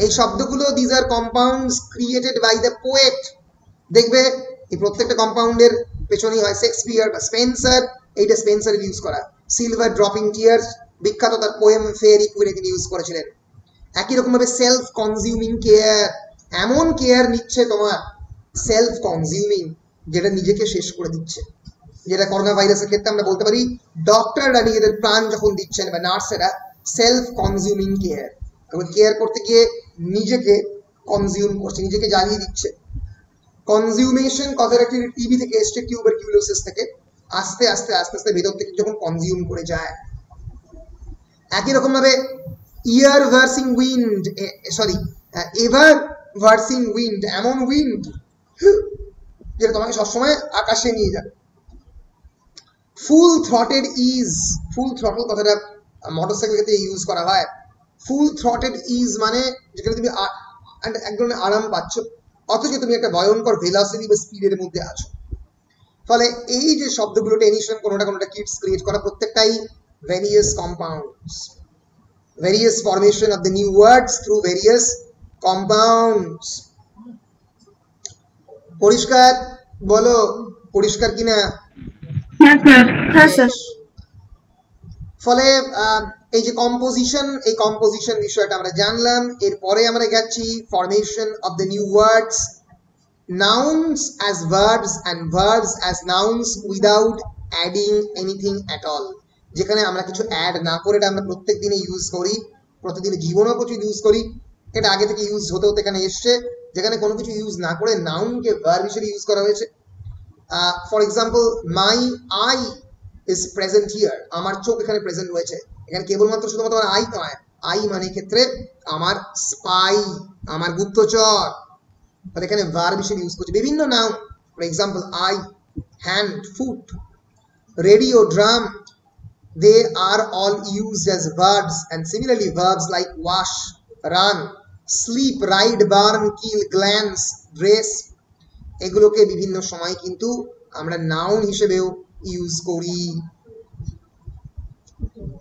এই শব্দগুলো these are compounds created by the poet. দেখবে এই প্রত্যেকটা কম্পাউন্ডের পেছনেই হয় শেক্সপিয়ার বা স্পেন্সার, এইটা স্পেন্সারের ইউজ করা। সিলভার ড্রপিং টিয়ার্স বিখ্যাত তার পোয়েম ফেয়ারি কুইনে তিনি ইউজ করেছিলেন। একই রকম ভাবে সেলফ কনজিউমিং কেয়ার, এমন কেয়ার নিচ্ছে তোমার সেলফ কনজিউমিং, যেটা নিজেকে শেষ করে দিচ্ছে, যেটা করোনা ভাইরাসের ক্ষেত্রে আমরা বলতে পারি ডক্টররা নিজেদের প্রাণ যখন দিচ্ছেন বা নার্সেরা সেলফ কনজিউমিং কেয়ার, এবং কেয়ার করতে গিয়ে নিজেকে কনজিউম করছে, নিজেকে জ্বালিয়ে দিচ্ছে। কনজিউমেশন কথাটা টিবি থেকে এসছে, টিউবারকিউলোসিস থেকে, আস্তে আস্তে আস্তে আস্তে ভেতর থেকে যখন কনজিউম করে যায়। একই রকম ভাবে ইয়ার ভার্সিং উইন্ড, সরি এভার ভার্সিং উইন্ড, এমন উইন্ড যেটা তোমাকে সবসময় আকাশে নিয়ে যাবে। ফুল থ্রটেড ইজ, ফুল থ্রটল কথাটা মোটরসাইকেল ক্ষেত্রে ইউজ করা হয়। ফুল থ্রটেড ইজ মানে যেখানে তুমি এক ধরনের আরাম পাচ্ছ, অথচ তুমি একটা ভয়ঙ্কর ভেলোসিটি বা স্পিডের মধ্যে আছো। ফলে এই যে শব্দগুলো টেনিশন কোনোটা কোনোটা কিডস ক্রিয়েট করা, প্রত্যেকটাই various compounds, various formation of the new words through various compounds. পরিষ্কার বলো, পরিষ্কার কিনা? হ্যাঁ স্যার। ফলে এই যে কম্পোজিশন, এই কম্পোজিশন বিষয়টা আমরা জানলাম। এরপরে আমরা গেছি formation of the new words, nouns as verbs and verbs as nouns without adding anything at all, যেখানে আমরা কিছু অ্যাড না করে এটা আমরা প্রত্যেক দিনে ইউজ করি, প্রতিদিনের জীবনেও প্রচুর ইউজ করি। এটা আগে থেকে ইউজ হতে হতে এখানে এসছে, যেখানে কোনো কিছু ইউজ না করে নাউনকে ভার্ব হিসেবে ইউজ করা হয়েছে। For example, my I is present here, আমার চোখ এখানে প্রেজেন্ট হয়েছে। এখানে কেবলমাত্র শুধুমাত্র আমার আই নয়, আই মানে ক্ষেত্রে আমার স্পাই, আমার গুপ্তচর, এখানে ভার্ব হিসেবে ইউজ করছে। বিভিন্ন noun, for example I, hand, foot, radio, drum, they are all used as verbs, and similarly verbs like wash, run, sleep, ride, burn, kill, glance, dress, এগুলোকে বিভিন্ন সময় কিন্তু আমরা নাউন হিসেবেও ইউজ করি।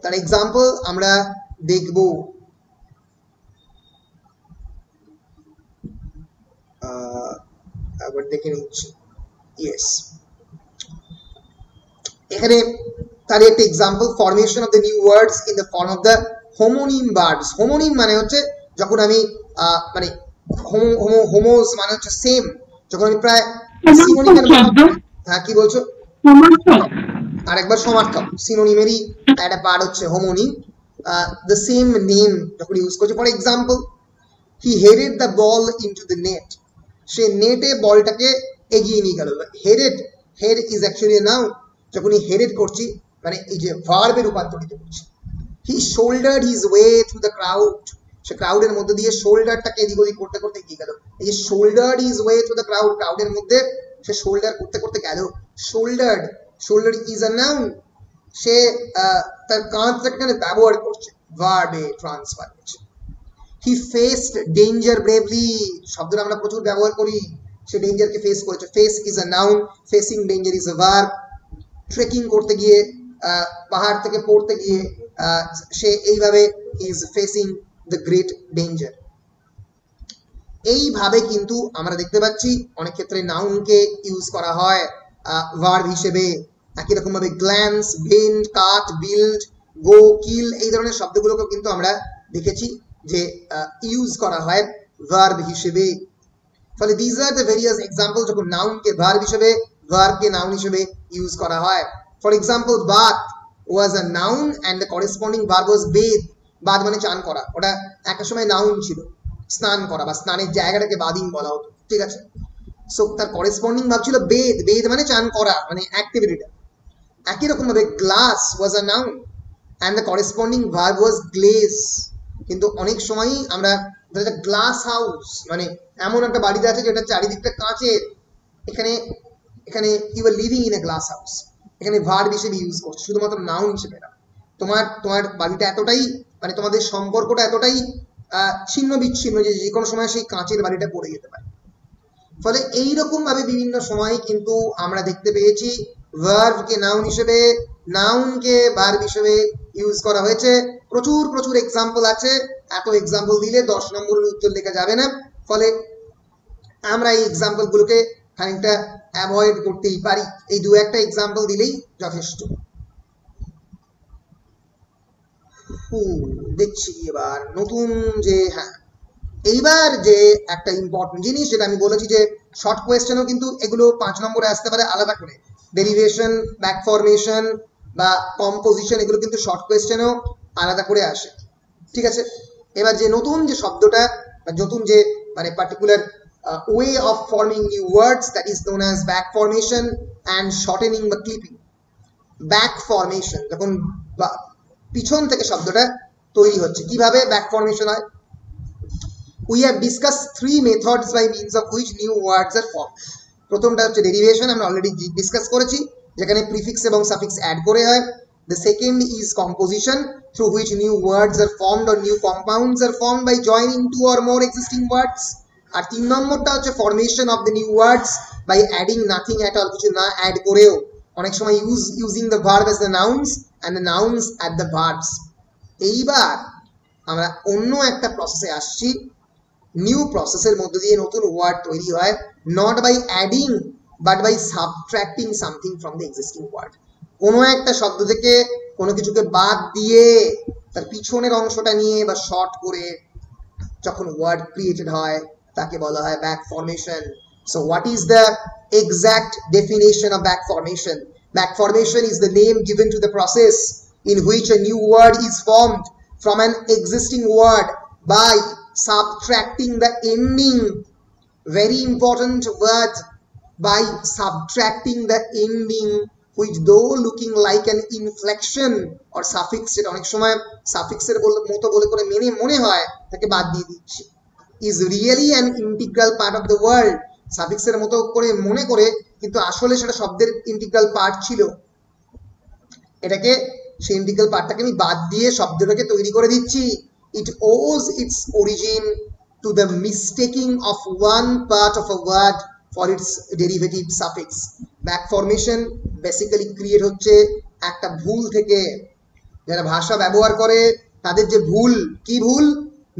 তার এক্সাম্পল আমরা দেখব। আবার দেখে নিচ্ছি, ইয়েস, এখানে তার একটা example, formation of the new words in the form of the homonym verbs. Homonym মানে হচ্ছে যখন আমি মানে হোমোস মানে হচ্ছে সেম, যখন আমি প্রায় সিনোনিমের, হ্যাঁ কি বলছো? আর একবার সমার্থক, সিনোনিমেরই একটা পার্ট হচ্ছে হোমোনিম। দ্য সেম নেম যখন ইউজ করছে, for example he headed the ball into the net, সে নেটে বলটাকে এগিয়ে নিয়ে গেল। Headed, head is actually a noun, যখন হেডেড করছি মানে এই যে ভার্বে রূপান্তরিত করছি। He shouldered his way through the crowd, সে ক্রাউডের মধ্যে দিয়ে শোল্ডারটাকে এদিক ওদিক করতে করতে এগিয়ে গেল। এই যে shouldered his way through the crowd, ক্রাউডের মধ্যে সে শোল্ডার করতে করতে গেল। Shouldered, shoulder is a noun, সে তার কাঁধটাকে এখানে ব্যবহার করছে, ভার্বে ট্রান্সফার করছে। হি ফেসড ডেঞ্জার ব্রেভলি, শব্দটা আমরা প্রচুর ব্যবহার করি, সে ডেঞ্জারকে ফেস করেছে। Face is a noun, facing danger is a verb. Trekking করতে গিয়ে, পাহাড় থেকে পড়তে গিয়ে সে এইভাবে is facing the great danger. এইভাবে কিন্তু আমরা দেখতে পাচ্ছি অনেক ক্ষেত্রে নাউনকে ইউজ করা হয় ভার্ব হিসেবে। একই রকম ভাবে গ্ল্যান্স, বেন্ড, কাট, বিল্ড, গো, কিল, এই ধরনের শব্দগুলোকে কিন্তু আমরা দেখেছি যে ইউজ করা হয় ভার্ব হিসেবে। ফলে this are the various example যখন নাউনকে ভার্ব হিসেবে, ভার্বকে নাউন হিসেবে ইউজ করা হয়। For example, bath was a noun and the corresponding verb was bathe. বাদ মানে চান করা, ওটা একটা সময় নাউন ছিল, স্নান করা বা স্নানের জায়গাটাকে বাদিন বলা হতো, ঠিক আছে। সো তার করেসপন্ডিং ভার্ব ছিল বেদ, বেদ মানে চান করা, মানে অ্যাক্টিভিটিটা। একই রকম ভাবে glass was a noun and the corresponding verb was glaze. কিন্তু অনেক সময়ই আমরা গ্লাস হাউস মানে এমন একটা বাড়িতে আছে যেটা চারিদিকটা কাঁচের, এখানে এখানে you are living in a glass house, এখানে ভার্ব হিসেবে ইউজ করছে, শুধুমাত্র নাউন হিসেবে না। তোমার বাড়িটা এতটাই মানে তোমাদের সম্পর্কটা এতটাই ছিন্ন বিচ্ছিন্ন যে যে কোনো সময় সেই কাঁচের বাড়িটা পড়ে যেতে পারে। ফলে এইরকম ভাবে বিভিন্ন সময় কিন্তু আমরা দেখতে পেয়েছি ভার্বকে নাউন হিসেবে, নাউনকে ভার্ব হিসেবে ইউজ করা হয়েছে। প্রচুর প্রচুর এক্সাম্পল আছে, এত এক্সাম্পল দিলে 10 নম্বরের উত্তর লেখা যাবে না, ফলে আমরা এই এক্সাম্পলগুলোকে খানিকটা অ্যাভয়েড করতেই পারি। এই দু একটা এক্সাম্পল দিলেই যথেষ্ট। দেখছি এবার নতুন যে, হ্যাঁ এইবার যে একটা ইম্পর্টেন্ট জিনিস যেটা আমি বলেছি যে শর্ট কোয়েশ্চেনও কিন্তু এগুলো 5 নম্বরে আসতে পারে আলাদা করে, ডেরিভেশন, ব্যাক ফরমেশন বা কম্পোজিশন, এগুলো কিন্তু শর্ট কোয়েশ্চেনও আলাদা করে আসে। ঠিক আছে, এবার যে নতুন যে শব্দটা বা নতুন যে মানে particular way of forming new words, that is known as back formation and shortening বা clipping. back formation যখন পিছন থেকে শব্দটা তৈরি হচ্ছে, কিভাবে back formation হয়? We have discussed 3 methods by means of which new words are formed. প্রথমটা হচ্ছে ডেরিভেশন, আমরা অলরেডি ডিসকাস করেছি, যেখানে প্রিফিক্স এবং সাফিক্স অ্যাড করে হয়। The second is composition, through which new words are formed or new compounds are formed by joining 2 or more existing words. আর 3 নম্বরটা হচ্ছে formation of the new words by adding nothing at all, কিছু না add করেও, অনেক সময় using the verb as the nouns and the nouns at the verbs. এইবার আমরা অন্য একটা প্রসেসে আসছি, নিউ প্রসেসের মধ্যে দিয়ে নতুন ওয়ার্ড তৈরি হয়, not by adding but by subtracting something from the existing word. কোনো একটা শব্দ থেকে কোনো কিছুকে বাদ দিয়ে তার পিছনের অংশটা নিয়ে বা শর্ট করে যখন ওয়ার্ড ক্রিয়েটেড হয় তাকে বলা হয় back formation. So what is the exact definition of back formation? Back formation is the name given to the process in which a new word is formed from an existing word by subtracting the ending, very important word, by subtracting the ending which though looking like an inflection or suffix, যেটা অনেক সময় সাফিক্সের মতো বলে করে মনে হয় তাকে বাদ দিয়ে দিচ্ছি, is really an integral part of the word. সাফিক্সের মতো করে মনে করে কিন্তু আসলে সেটা শব্দের ইন্টিগ্রাল পার্ট ছিল, এটাকে সেই ইন্টিগ্রাল পার্টটাকে আমি বাদ দিয়ে শব্দটাকে তৈরি করে দিচ্ছি। It owes its origin to the mistaking of one part of a word for its derivative suffix. Back formation basically create হচ্ছে একটা ভুল থেকে, যারা ভাষা ব্যবহার করে তাদের যে ভুল, কি ভুল?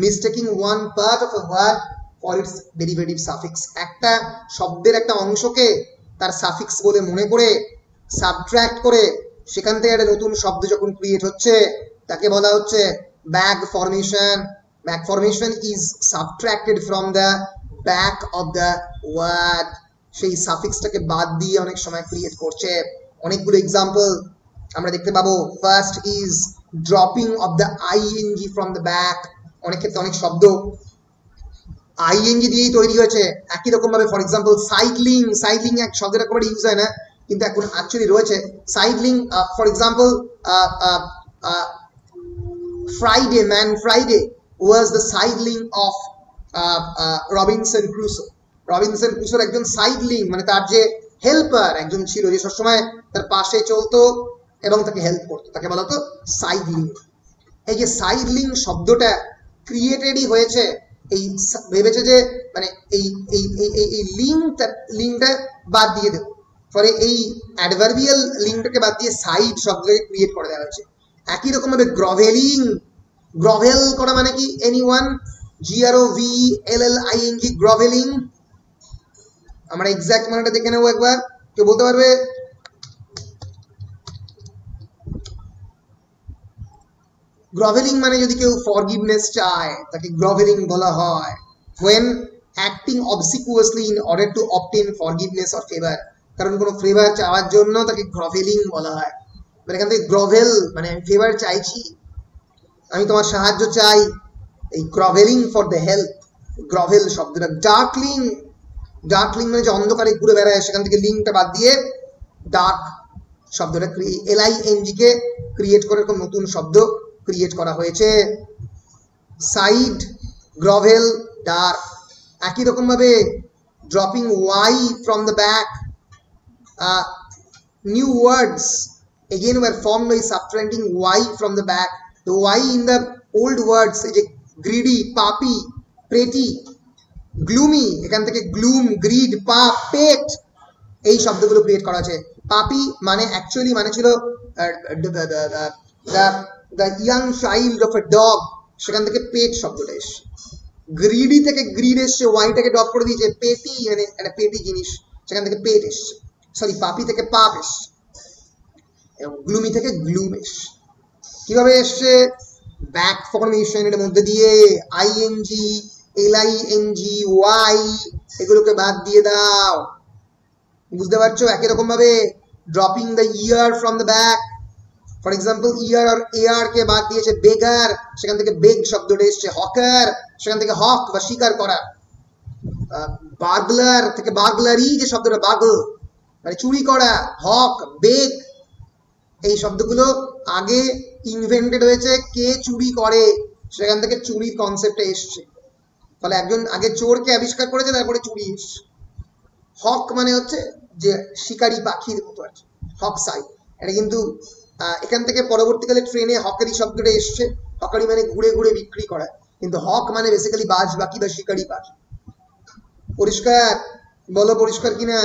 mistaking one part of a word for its derivative suffix. একটা শব্দের একটা অংশকে তার সাফিক্স বলে মনে করে সাবট্রাক্ট করে সেখান থেকে একটা নতুন শব্দ যখন ক্রিয়েট হচ্ছে তাকে বলা হচ্ছে back formation. Back formation is subtracted from the back of the word, সেই সাফিক্সটাকে বাদ দিয়ে অনেক সময় ক্রিয়েট করছে। অনেকগুলো এক্সাম্পল আমরা দেখতে পাবো। First is dropping of the ING from the back. অনেক ক্ষেত্রে অনেক শব্দ আইএনজি দিয়েই তৈরি হয়েছে। একই রকম ভাবে ফর এক্সাম্পল সাইক্লিং, সাইক্লিং এক শব্দের একেবারে ইউজ হয় না কিন্তু এখন অ্যাকচুয়ালি রয়েছে। Cycling for example Friday, Man Friday was the sidling of Robinson Crusoe. Robinson Crusoe একজন সাইডলিং, মানে তার যে হেল্পার একজন ছিল যে সবসময় তার পাশে চলতো এবং তাকে হেল্প করতো, তাকে বলা হতো সাইডলিং। এই যে সাইডলিং শব্দটা ক্রিয়েটেডই হয়েছে, এই ভেবেছে যে মানে এই লিঙ্কটা বাদ দিয়ে দেবো, ফলে এই অ্যাডভার্বিয়াল লিঙ্কটাকে বাদ দিয়ে সাইড শব্দটাকে ক্রিয়েট করে দেওয়া হয়েছে। একই রকম ভাবে গ্রভেলিং, গ্রভেল করা মানে কি? এনিওয়ান? GROVELLING, গ্রভেলিং। আমরা এক্সাক্ট মানেটা দেখে নেবো একবার, কেউ বলতে পারবে? গ্রভেলিং মানে যদি কেউ ফরগিভনেস চায় তাকে গ্রভেলিং বলা হয়। when acting obsequiously in order to obtain forgiveness or favor, কারণ কোনো ফেভার চাওয়ার জন্য তাকে গ্রভেলিং বলা হয়। মানে এখান থেকে গ্রভেল মানে আমি ফেভার চাইছি, আমি তোমার সাহায্য চাই, এই গ্রভেলিং ফর দ্য হেল্প, গ্রভেল শব্দটা। ডার্কলিং, ডার্কলিং মানে যে অন্ধকারে ঘুরে বেড়ায়, সেখান থেকে লিঙ্কটা বাদ দিয়ে ডার্ক শব্দটা LING কে ক্রিয়েট করে এরকম নতুন শব্দ ক্রিয়েট করা হয়েছে। Side, grovel, dark. একই রকম ভাবে dropping Y from the back, new words again were formed by subtracting y from the back. The y in the old words is greedy, papi, pretty, gloomy, এখান থেকে gloom, greed, pap, pet, এই শব্দগুলো create করা আছে। পাপি মানে actually মানে ছিল the young child of a dog, সেখান থেকে পেট শব্দটা এসছে। গ্রিডি থেকে গ্রিড এসছে, ওয়াইটাকে ডপ করে দিয়েছে, পেটি মানে একটা পেটি জিনিস, সেখান থেকে পেট এসছে। সরি, পাপি থেকে পাপ এসছে, এবং গ্লুমি থেকে গ্লুম এসছে। কিভাবে এসছে? ব্যাক ফর্মেশন এর মধ্যে দিয়ে আইএনজি, এলআইএনজি, ওয়াই এগুলোকে বাদ দিয়ে দাও। বুঝতে পারছো? একই রকম ভাবে dropping the ear from the back, for example ear আর এয়ার কে বাদ দিয়েছে বেগার, সেখান থেকে বেগ শব্দটা এসছে। হকার, সেখান থেকে হক বা শিকার করা। বার্গলার থেকে বার্গলারি, যে শব্দটা বাগল মানে চুরি করা। হক, বেগ, এই শব্দগুলো আগে ইনভেন্টেড হয়েছে কে চুরি করে, সেখান থেকে চুরির কনসেপ্টে এসছে। ফলে একজন আগে চোরকে আবিষ্কার করেছে, তারপরে চুরি এসছে। হক মানে হচ্ছে যে শিকারি পাখির মতো আর কি, হক সাই। এটা কিন্তু এখান থেকে পরবর্তীকালে ট্রেনে হকারি শব্দটা এসছে। হকারি মানে ঘুরে ঘুরে বিক্রি করা, কিন্তু হক মানে বেসিক্যালি বাজ বাকি বা শিকারি পাখি। পরিষ্কার? বলো পরিষ্কার কিনা?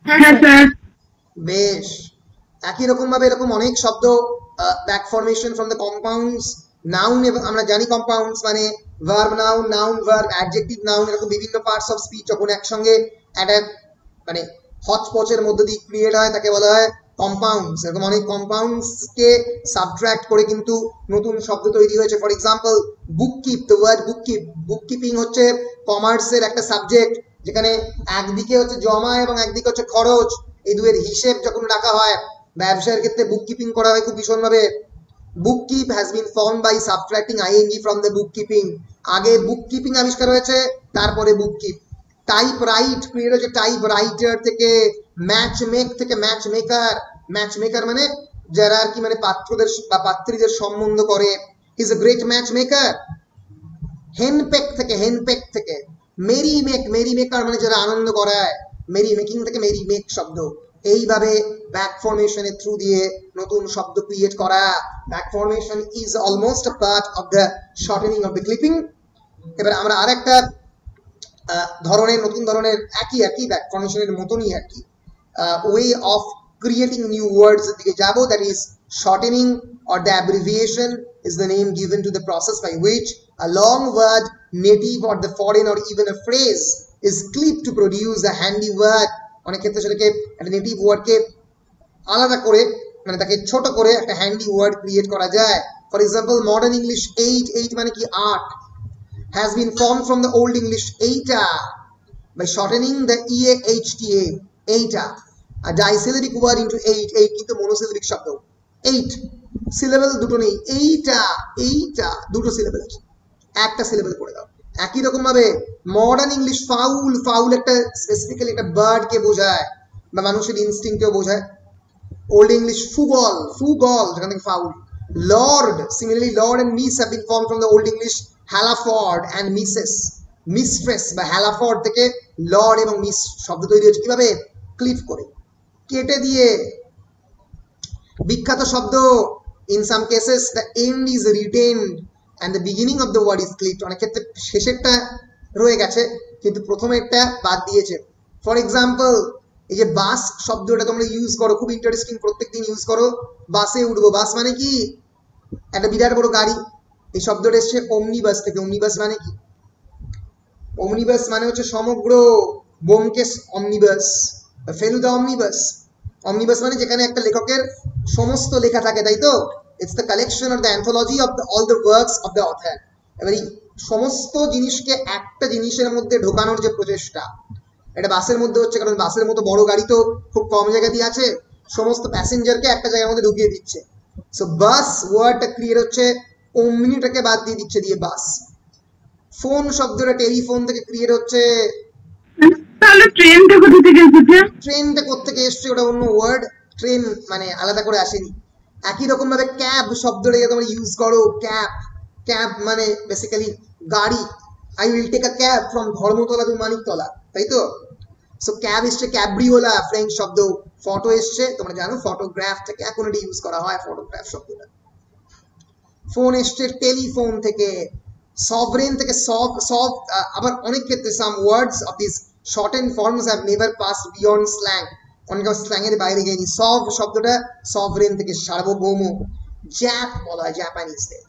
হ্যাঁ স্যার। বেশ, একই রকম ভাবে এরকম অনেক শব্দ, back formation from the compounds, noun, এবং আমরা জানি কম্পাউন্ডস মানে verb noun, noun verb, adjective noun, এরকম বিভিন্ন পার্টস অফ স্পিচ যখন একসঙ্গে একটা মানে হচপচের মধ্যে দিয়ে ক্রিয়েট হয় তাকে বলা হয় কম্পাউন্ডস। এরকম অনেক কম্পাউন্ডসকে সাবট্রাক্ট করে কিন্তু নতুন শব্দ তৈরি হয়েছে। For example bookkeep, the word bookkeep, bookkeeping হচ্ছে কমার্সের একটা সাবজেক্ট, যেখানে একদিকে হচ্ছে জমা এবং একদিকে হচ্ছে খরচ, এই দুয়ের হিসেব যখন রাখা হয়, ব্যবসায়ের ক্ষেত্রে বুককিপিং করা হয় খুব ভীষণভাবে। Bookkeep has been formed by subtracting ING from the bookkeeping. আগে বুককিপিং আবিষ্কার হয়েছে, তারপরে বুককিপ। টাইপ রাইট ক্রিয়েট হয়েছে টাইপ রাইটার থেকে। ম্যাচ মেক থেকে ম্যাচ মেকার, ম্যাচ মেকার মানে যারা আর কি মানে পাত্রদের বা পাত্রীদের সম্বন্ধ করে, is a great match maker. Henpeck থেকে, হেনপেক থেকে মেরি মেক, মেরি মেকার মানে যারা আনন্দ করায়, মেরি মেকিং থেকে মেরি মেক শব্দ। এইভাবে ব্যাক ফর্মেশনের থ্রু দিয়ে নতুন শব্দ ক্রিয়েট করা। Back formation is almost a part of the shortening of the clipping. এবার আমরা আরেকটা ধরনের, নতুন ধরনের একই একই ব্যাক ফর্মেশনের মতনই আর কি way of creating new words এর দিকে যাব, that is shortening or the abbreviation is the name given to the process by which a long word, native or the foreign or even a phrase is clipped to produce a handy word. অনেক ক্ষেত্রে সেটাকে একটা native ওয়ার্ডকে আলাদা করে মানে তাকে ছোট করে একটা হ্যান্ডি ওয়ার্ড ক্রিয়েট করা যায়। For example modern English eight, eight মানে কি 8, has been formed from the old English eita by shortening the EAHTA, eita, a disyllabic word into eight, eight কিন্তু monosyllabic শব্দ। 8 সিলেবল দুটো নেই, এইটা, এইটা দুটো সিলেবল আছে, একটা সিলেবল করে দাও। একই রকম ভাবে মডার্ন ইংলিশ ফাউল, ফাউল একটা স্পেসিফিক্যালি একটা বার্ডকে বোঝায় বা মানুষের ইনস্টিংক্টকেও বোঝায়। ওল্ড ইংলিশ ফুগল, ফুগল যেখান থেকে fowl. Lord, similarly lord and miss have been formed from the Old English hlaford and Mrs. Mistress বা হ্যালাফর্ড থেকে লর্ড এবং মিস শব্দ তৈরি হয়েছে কিভাবে? ক্লিপ করে, কেটে দিয়ে। বিখ্যাত শব্দ, in some cases the end is retained and the beginning of the word is clipped, অনেক ক্ষেত্রে শেষেরটা রয়ে গেছে কিন্তু প্রথমেরটা বাদ দিয়েছে। ফর এক্সাম্পল এই যে বাস শব্দটা তোমরা ইউজ করো, খুব ইন্টারেস্টিং, প্রত্যেকদিন ইউজ করো। বাসে উঠবো, বাস মানে কি? একটা বিরাট বড় গাড়ি। এই শব্দটা এসছে ওমনিবাস থেকে। ওমনিবাস মানে কি? ওমনিবাস মানে হচ্ছে সমগ্র, Byomkesh omnibus, Feluda omnibus. Omnibus মানে যেখানে একটা লেখকের সমস্ত লেখা থাকে, তাই তো? It's the collection or the anthology of the all the works of the author. এবার এই সমস্ত জিনিসকে একটা জিনিসের মধ্যে ঢোকানোর যে প্রচেষ্টা, এটা বাসের মধ্যে হচ্ছে, কারণ বাসের মতো বড় গাড়ি তো খুব কম জায়গা দিয়ে আছে, সমস্ত প্যাসেঞ্জারকে একটা জায়গার মধ্যে ঢুকিয়ে দিচ্ছে। সো বাস ওয়ার্ডটা ক্লিয়ার হচ্ছে, ওমনিটাকে বাদ দিয়ে দিচ্ছে দিয়ে বাস। ফোন শব্দটা টেলিফোন থেকে ক্রিয়েট হচ্ছে। তাহলে ট্রেনটা কোথা থেকে এসেছে? ট্রেনটা কোত্থেকে এসছে ওটা অন্য ওয়ার্ড, ট্রেন মানে আলাদা করে আসেনি। একই রকম ভাবে ক্যাব শব্দটা তোমরা ইউজ করো, ক্যাব, ক্যাব মানে বেসিক্যালি গাড়ি। I will take a cab from Dharmatala to Maniktala, তাই তো? সো ক্যাব এসছে ক্যাব্রিওলা, ফ্রেঞ্চ শব্দ। ফটো এসছে, তোমরা জানো ফটোগ্রাফ থেকে, এখন এটা ইউজ করা হয় ফটোগ্রাফ শব্দটা। ফোন এসছে টেলিফোন থেকে। সভরেন থেকে সব, সব আবার অনেক ক্ষেত্রে some words of this shortened forms have never passed beyond slang, অনেক স্ল্যাং এর বাইরে গিয়ে। সব শব্দটা সভরেন থেকে, সার্বভৌম। জ্যাপ বলা হয় জাপানিজদের।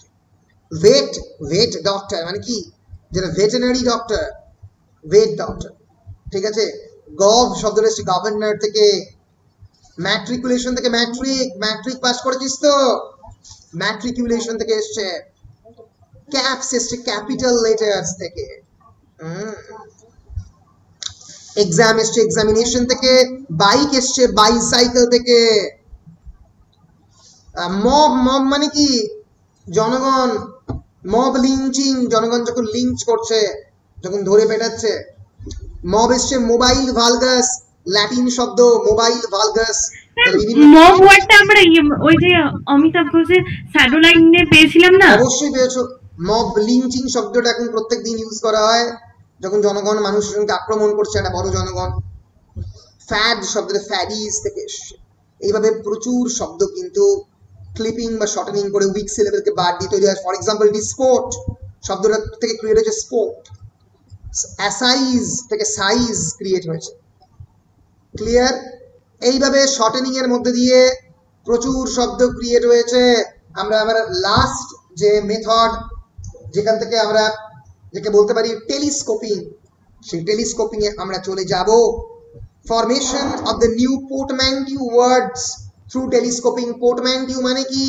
ভেট, ভেট ডক্টর মানে কি, যেটা ভেটেরিনারি ডক্টর, ভেট ডক্টর, ঠিক আছে। গভ শব্দটা এসছে গভর্নর থেকে, ম্যাট্রিকুলেশন থেকে, ম্যাট্রিক, ম্যাট্রিক পাস করেছিস তো, ম্যাট্রিকুলেশন থেকে এসছে। ক্যাপস এসছে ক্যাপিটাল লেটার্স থেকে। এক্সাম এসছে এক্সামিনেশন থেকে, বাইক এসছে বাইসাইকেল থেকে। মব, মব মানে কি জনগণ, মব লিঞ্চিং, জনগণ যখন লিঞ্চ করছে, যখন ধরে পেটাচ্ছে। মব এসছে মোবাইল ভালগাস, ল্যাটিন শব্দ মোবাইল ভালগাস। মব ওয়ার্ডটা আমরা ওই যে অমিতাভ ঘোষের শ্যাডো লাইনে পেয়েছিলাম না? অবশ্যই পেয়েছো। মব লিঞ্চিং শব্দটা এখন প্রত্যেকদিন ইউজ করা হয় যখন জনগণ মানুষজনকে আক্রমণ করছে, একটা বড় জনগণ। ফ্যাড শব্দটা ফ্যাডিজ থেকে এসছে। এইভাবে প্রচুর শব্দ কিন্তু ক্লিপিং বা শর্টেনিং করে উইক সিলেবলকে বাদ দিয়ে তৈরি হয়। ফর এক্সাম্পল ডিসপোর্ট শব্দটা থেকে ক্রিয়েট হয়েছে স্পোর্ট, অ্যাসাইজ থেকে সাইজ ক্রিয়েট হয়েছে। ক্লিয়ার? এইভাবে শর্টেনিং এর মধ্যে দিয়ে প্রচুর শব্দ ক্রিয়েট হয়েছে। আমরা লাস্ট যে মেথড যেখান থেকে আমরা যেকে বলতে পারি টেলিস্কোপিং, সেই টেলিস্কোপিং এ আমরা চলে যাব। Formation of the new portmanteau words through telescoping. Portmanteau মানে কি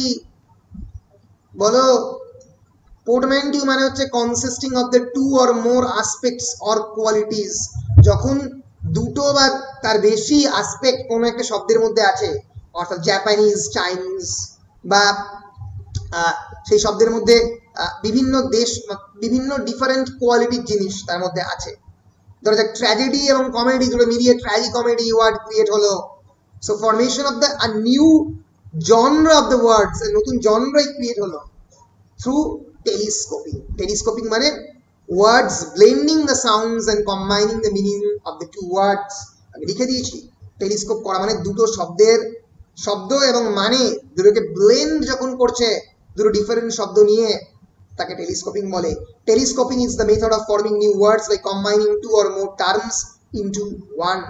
বলো? পোর্টম্যান্টিউ মানে হচ্ছে consisting of the two or more aspects or qualities. যখন দুটো বা তার বেশি আসপেক্ট কোনো একটা শব্দের মধ্যে আছে, অর্থাৎ জাপানিজ, চাইনিজ, বা সেই শব্দের মধ্যে বিভিন্ন দেশ, বিভিন্ন ডিফারেন্ট কোয়ালিটির জিনিস তার মধ্যে আছে। ধরা যাক ট্র্যাজেডি এবং কমেডি দুটো মিলিয়ে ট্র্যাজি কমেডি ওয়ার্ড ক্রিয়েট হলো। So formation of the new genre of the words, নতুন জনরাই ক্রিয়েট হলো থ্রু টেলিস্কোপিং। টেলিস্কোপিং মানে words blending the sounds and combining the meaning of the two words. আমি লিখে দিয়েছি, টেলিস্কোপ করা মানে দুটো শব্দের শব্দ এবং মানে দুটোকে ব্লেন্ড যখন করছে, দুটো ডিফারেন্ট শব্দ নিয়ে, তাকে টেলিস্কোপিং বলে। Telescoping is the method of forming new words by combining two or more terms into one,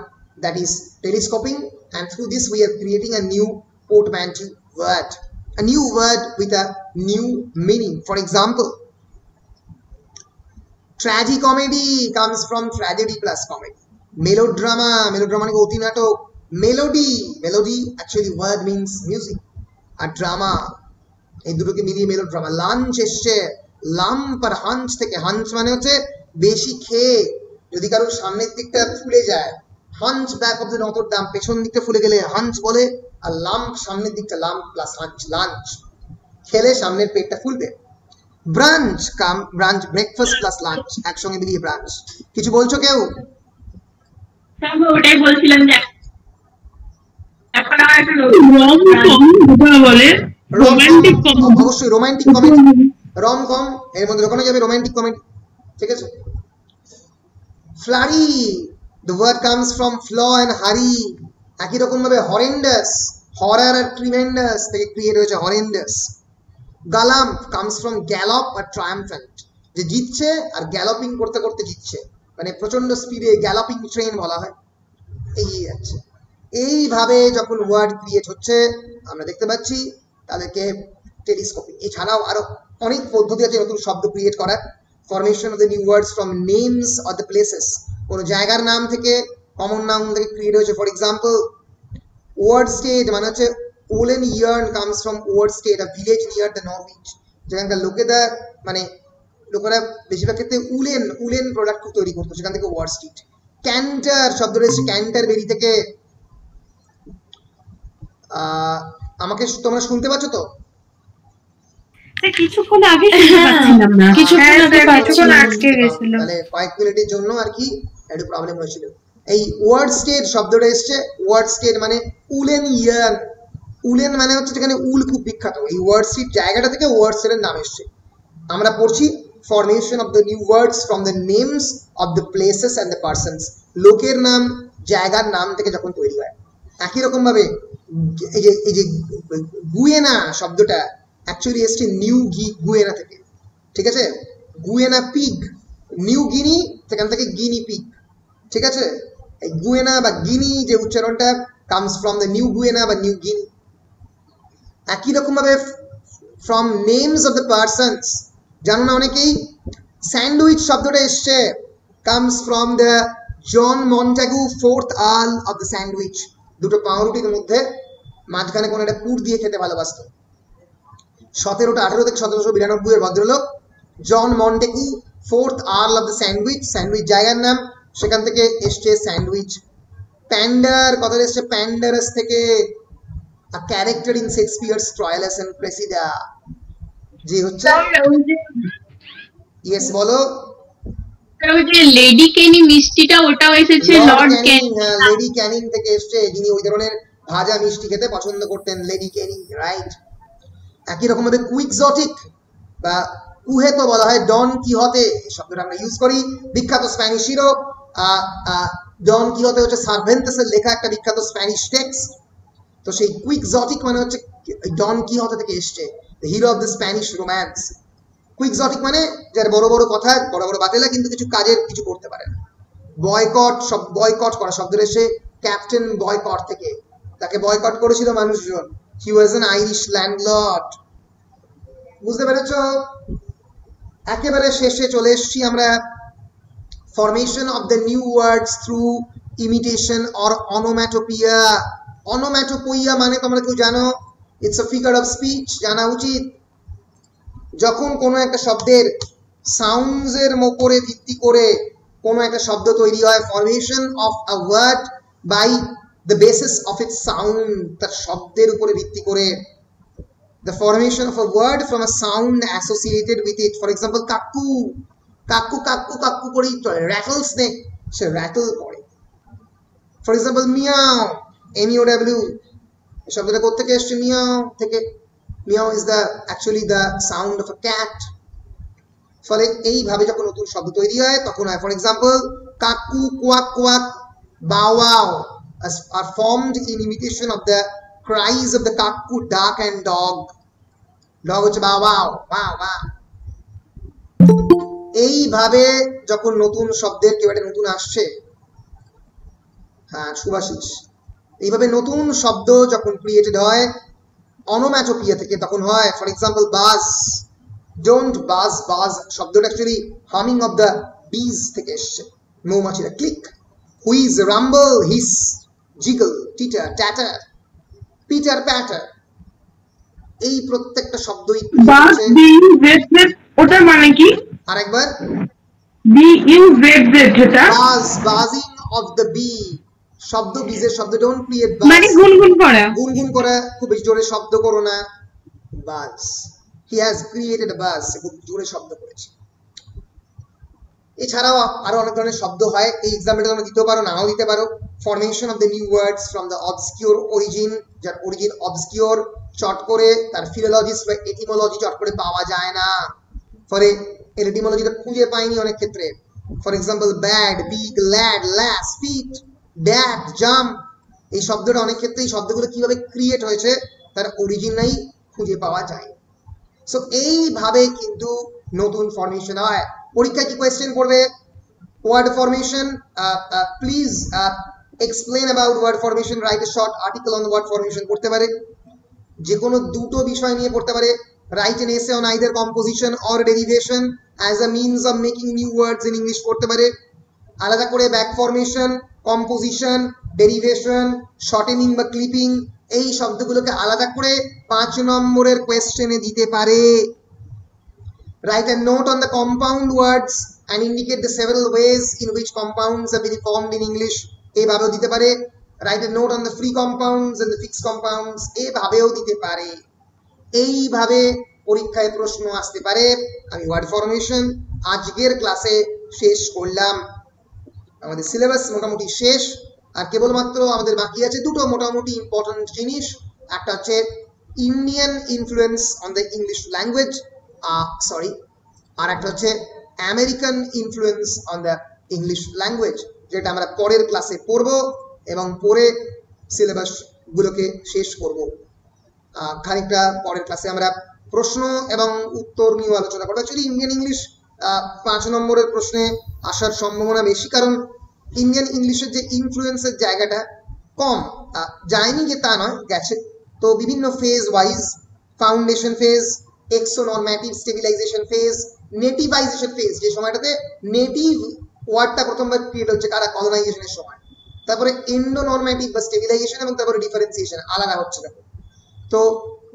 that is telescoping, and through this we are creating a new portmanteau word, a new word with a new meaning. For example, tragicomedy comes from tragedy plus comedy. Melodrama, melodrama মানে অতি নাটক। melody, melody actually word means music, আর drama, এই দুটোকে মিলিয়ে melodrama. Lunch এসছে lump আর hunch থেকে। Hunch মানে হচ্ছে বেশি খেয়ে যদি কারোর সামনের দিকটা ফুলে যায়, hunch back of the Notre Dam, পেছন দিকটা ফুলে গেলে হাঞ্চ বলে। আর লাম্প সামনের দিকটা, লাম্প প্লাস হাঞ্চ, লাঞ্চ, খেলে সামনের পেটটা ফুলবে। Branch, branch breakfast plus lunch, একসঙ্গে মিলিয়ে ব্রাঞ্চ। কিছু বলছো কেউ? ওটাই বলছিলাম যে এখন আমার একটু রোমান্টিক কমেডি, অবশ্যই রোমান্টিক কমেডি, রম কম, এর মধ্যে ওখানে যাবে রোমান্টিক কমেডি, ঠিক আছে। Flurry, the word comes from flaw and hurry. একই রকম ভাবে হরেন্ডাস, হরার আর ট্রিমেন্ডাস থেকে ক্রিয়েট হয়েছে horrendous. Galumph comes from gallop আর triumphant, যে জিতছে আর গ্যালোপিং করতে করতে জিতছে, মানে প্রচন্ড স্পিডে গ্যালোপিং ট্রেন বলা হয়, এগিয়ে যাচ্ছে। এইভাবে যখন ওয়ার্ড ক্রিয়েট হচ্ছে আমরা দেখতে পাচ্ছি তাদেরকে টেলিস্কোপিং। এছাড়াও আরো অনেক পদ্ধতি আছে নতুন শব্দ ক্রিয়েট করার। Formation of the new words from names of the places, কোনো জায়গার নাম থেকে, কমন নাউন থেকে ক্রিয়েট হয়েছে। ফর এক্সাম্পল ওয়ার্ড স্টেট মানে হচ্ছে woollen yarn comes from Worstead, a village near the Norwich, যেখানকার লোকেরা মানে লোকেরা বেশিরভাগ ক্ষেত্রে উলেন, উলেন প্রোডাক্ট তৈরি করতো, সেখান থেকে ওয়ার্ড স্ট্রিট। ক্যান্টার শব্দটা এসেছে ক্যান্টার বেরি থেকে। আমাকে তোমরা শুনতে পাচ্ছ তো? কিছুক্ষণ আগে শুনতে পাচ্ছিলাম না, কিছুক্ষণ আটকে গেছিল, তাহলে কয়েক মিনিটের জন্য আর কি একটু প্রবলেম হয়েছিল। এই ওয়ার্ড স্টেট শব্দটা এসছে, ওয়ার্ড স্টেট মানে উলেন ইয়ার্ন। উলেন মানে হচ্ছে যেখানে উল খুব বিখ্যাত, এই ওয়ার্ড স্ট্রিট জায়গাটা থেকে ওয়ার্ড স্টেটের নাম এসছে। আমরা পড়ছি formation of the new words from the names of the places and the persons, লোকের নাম জায়গার নাম থেকে যখন তৈরি হয়। একই রকম ভাবে এই যে গুয়েনা শব্দটা অ্যাকচুয়ালি এসছে নিউ গুয়েনা থেকে, ঠিক আছে। গুয়েনা পিগ, নিউ গিনি, সেখান থেকে গিনি পিগ, ঠিক আছে। এই গুয়েনা বা গিনি যে উচ্চারণটা কামস ফ্রম দ্য নিউ গুয়েনা বা নিউ গিনি। একই রকম ভাবে from names of the persons. জানো না অনেকেই স্যান্ডউইচ শব্দটা এসছে comes from the John Montagu, 4th Earl of the Sandwich. দুটো পাউরুটির মধ্যে মাঝখানে কোনো একটা পুর দিয়ে খেতে ভালোবাসতো। 18 থেকে 1792 এর ভদ্রলোক John Montagu, 4th Earl of the Sandwich, Sandwich জায়গার নাম, সেখান থেকে এসছে স্যান্ডউইচ। প্যান্ডার কথাটা এসছে প্যান্ডারাস থেকে, a character in Shakespeare's Troilus and Cressida, যে হচ্ছে ইয়েস বলো ওই যে লেডি ক্যানি মিষ্টিটা ওটাও এসেছে লর্ড ক্যানি। লেডি ক্যানিং থেকে এসছে, যিনি ওই ধরনের ভাজা মিষ্টি খেতে পছন্দ করতেন, লেডি ক্যানিং, রাইট। একই রকম ভাবে কুইক্সটিক বা কুহেতো বলা হয় ডন কিহতে, শব্দটা আমরা ইউজ করি। বিখ্যাত স্প্যানিশ হিরো ডন কিহতে হচ্ছে সার্ভেন্তেসের লেখা একটা বিখ্যাত স্প্যানিশ টেক্সট। তো সেই কুইক্সটিক মানে হচ্ছে ডন কিহতে থেকে এসছে, the hero of the Spanish romance. Quixotic মানে যার বড় বড় কথা, বড় বড় বাতেলা, কিন্তু কিছু কাজের কিছু করতে পারে না। বয়কট, সব বয়কট করা শব্দটা এসে ক্যাপ্টেন বয়কট থেকে, তাকে বয়কট করেছিল মানুষজন। He was an Irish landlord. বুঝতে পেরেছ? একেবারে শেষে চলে এসেছি আমরা। Formation of the new words through imitation or onomatopoeia. Onomatopoeia মানে তোমরা কেউ জানো? It's a figure of speech, জানা উচিত। যখন কোনো একটা শব্দের সাউন্ডস এর উপরে ভিত্তি করে কোনো একটা শব্দ তৈরি হয়, formation of a word by the basis of its sound, তার শব্দের উপরে ভিত্তি করে। The formation of a word from a sound associated with it. For example, কাকু, কাকু কাকু কাকু করেই চলে। র্যাটল স্নেক, সে র্যাটল করে। ফর এক্সাম্পল মিয়াও, MEOW, এই শব্দটা কোত্থেকে এসছে? মিয়াও থেকে। Miaow is the actually the sound of a cat. ফলে এইভাবে যখন নতুন শব্দ তৈরি হয় তখন হয়, for example cuckoo, quack quack, bow wow are formed in imitation of the cries of the কাকু, duck and dog. Dog হচ্ছে বাও বাও বাও বাও। এইভাবে যখন নতুন শব্দের কেউ একটা নতুন আসছে, হ্যাঁ সুভাষিস, এইভাবে নতুন শব্দ যখন ক্রিয়েটেড হয় অনোম্যাটোপিয়া থেকে, তখন হয় ফর এক্সাম্পল বাজ, ডোন্ট বাজ, বাজ শব্দটা অ্যাকচুয়ালি হামিং অফ দ্য বিজ থেকে এসছে, মৌমাছিরা। ক্লিক, হুইজ, রাম্বল, হিস, জিগল, টিটার, ট্যাটার, পিটার প্যাটার। এই প্রত্যেকটা শব্দই ওটার মানে কি? আরেকবার, বাজ, বাজিং অফ দ্য বি, শব্দ বীজের শব্দ, ডোন্ট ক্রিয়েট বাজ মানে গুনগুন করা, গুনগুন করা, খুব বেশি জোরে শব্দ করো না। বাজ, হি হ্যাজ ক্রিয়েটেড আ বাজ, খুব জোরে শব্দ করেছে। এছাড়াও আরো অনেক ধরনের শব্দ হয়, এই এক্সাম্পলটা তোমরা দিতে পারো, নাও দিতে পারো। Formation of the new words from the obscure origin, যার অরিজিন অবসকিউর, চট করে তার ফিলোলজিস্ট বা এটিমোলজি চট করে পাওয়া যায় না, ফলে এর এটিমোলজিটা খুঁজে পাইনি অনেক ক্ষেত্রে। For example bad, big, lad, ল্যাস, ফিট, ড্যাট, জাম্প, এই শব্দটা অনেক ক্ষেত্রে এই শব্দগুলো কিভাবে ক্রিয়েট হয়েছে তার অরিজিনাই খুঁজে পাওয়া যায়। সো এইভাবে কিন্তু নতুন ফরমেশন হয়। পরীক্ষায় কি কোয়েশ্চেন করবে? Word formation, please explain about word formation, write a short article on word formation করতে পারে। যে কোনো দুটো বিষয় নিয়ে পড়তে পারে। Write an essay on either composition or derivation as a means of making new words in English করতে পারে। আলাদা করে back formation, composition, derivation, shortening বা ক্লিপিং, এই শব্দগুলোকে আলাদা করে 5 নম্বরের কোয়েশ্চেনে দিতে পারে। Write a note on the compound words and indicate the several ways in which compounds have been formed in English, এইভাবেও দিতে পারে। Write a note on the free compounds and the fixed compounds, এইভাবেও দিতে পারে। এইভাবে পরীক্ষায় প্রশ্ন আসতে পারে। আমি ওয়ার্ড ফরমেশন আজকের ক্লাসে শেষ করলাম। আমাদের সিলেবাস মোটামুটি শেষ, আর কেবলমাত্র আমাদের বাকি আছে দুটো মোটামুটি ইম্পর্টেন্ট জিনিস। একটা হচ্ছে Indian influence on the English language, আর একটা হচ্ছে American influence on the English language, যেটা আমরা পরের ক্লাসে পড়ব এবং পরে সিলেবাসগুলোকে শেষ করব। খানিকটা পরের ক্লাসে আমরা প্রশ্ন এবং উত্তর নিয়ে আলোচনা করবো। অ্যাকচুয়ালি ইন্ডিয়ান ইংলিশ 5 নম্বরের প্রশ্নে আসার সম্ভাবনা বেশি, কারণ ইন্ডিয়ান ইংলিশের যে ইনফ্লুয়েন্সের জায়গাটা কম, যায়নি যে তা নয়, গেছে। তো বিভিন্ন phase wise, foundation phase, exonormative stabilisation phase, nativisation phase, যে সময়টাতে নেটিভ ওয়ার্ডটা প্রথমবার ক্রিয়েট হচ্ছে কারা, কলোনাইজেশনের সময়। তারপরে এন্ডোনর্ম্যাটিভ বা স্টেবিলাইজেশন, এবং তারপরে ডিফারেন্সিয়েশন, আলাদা হচ্ছে যখন। তো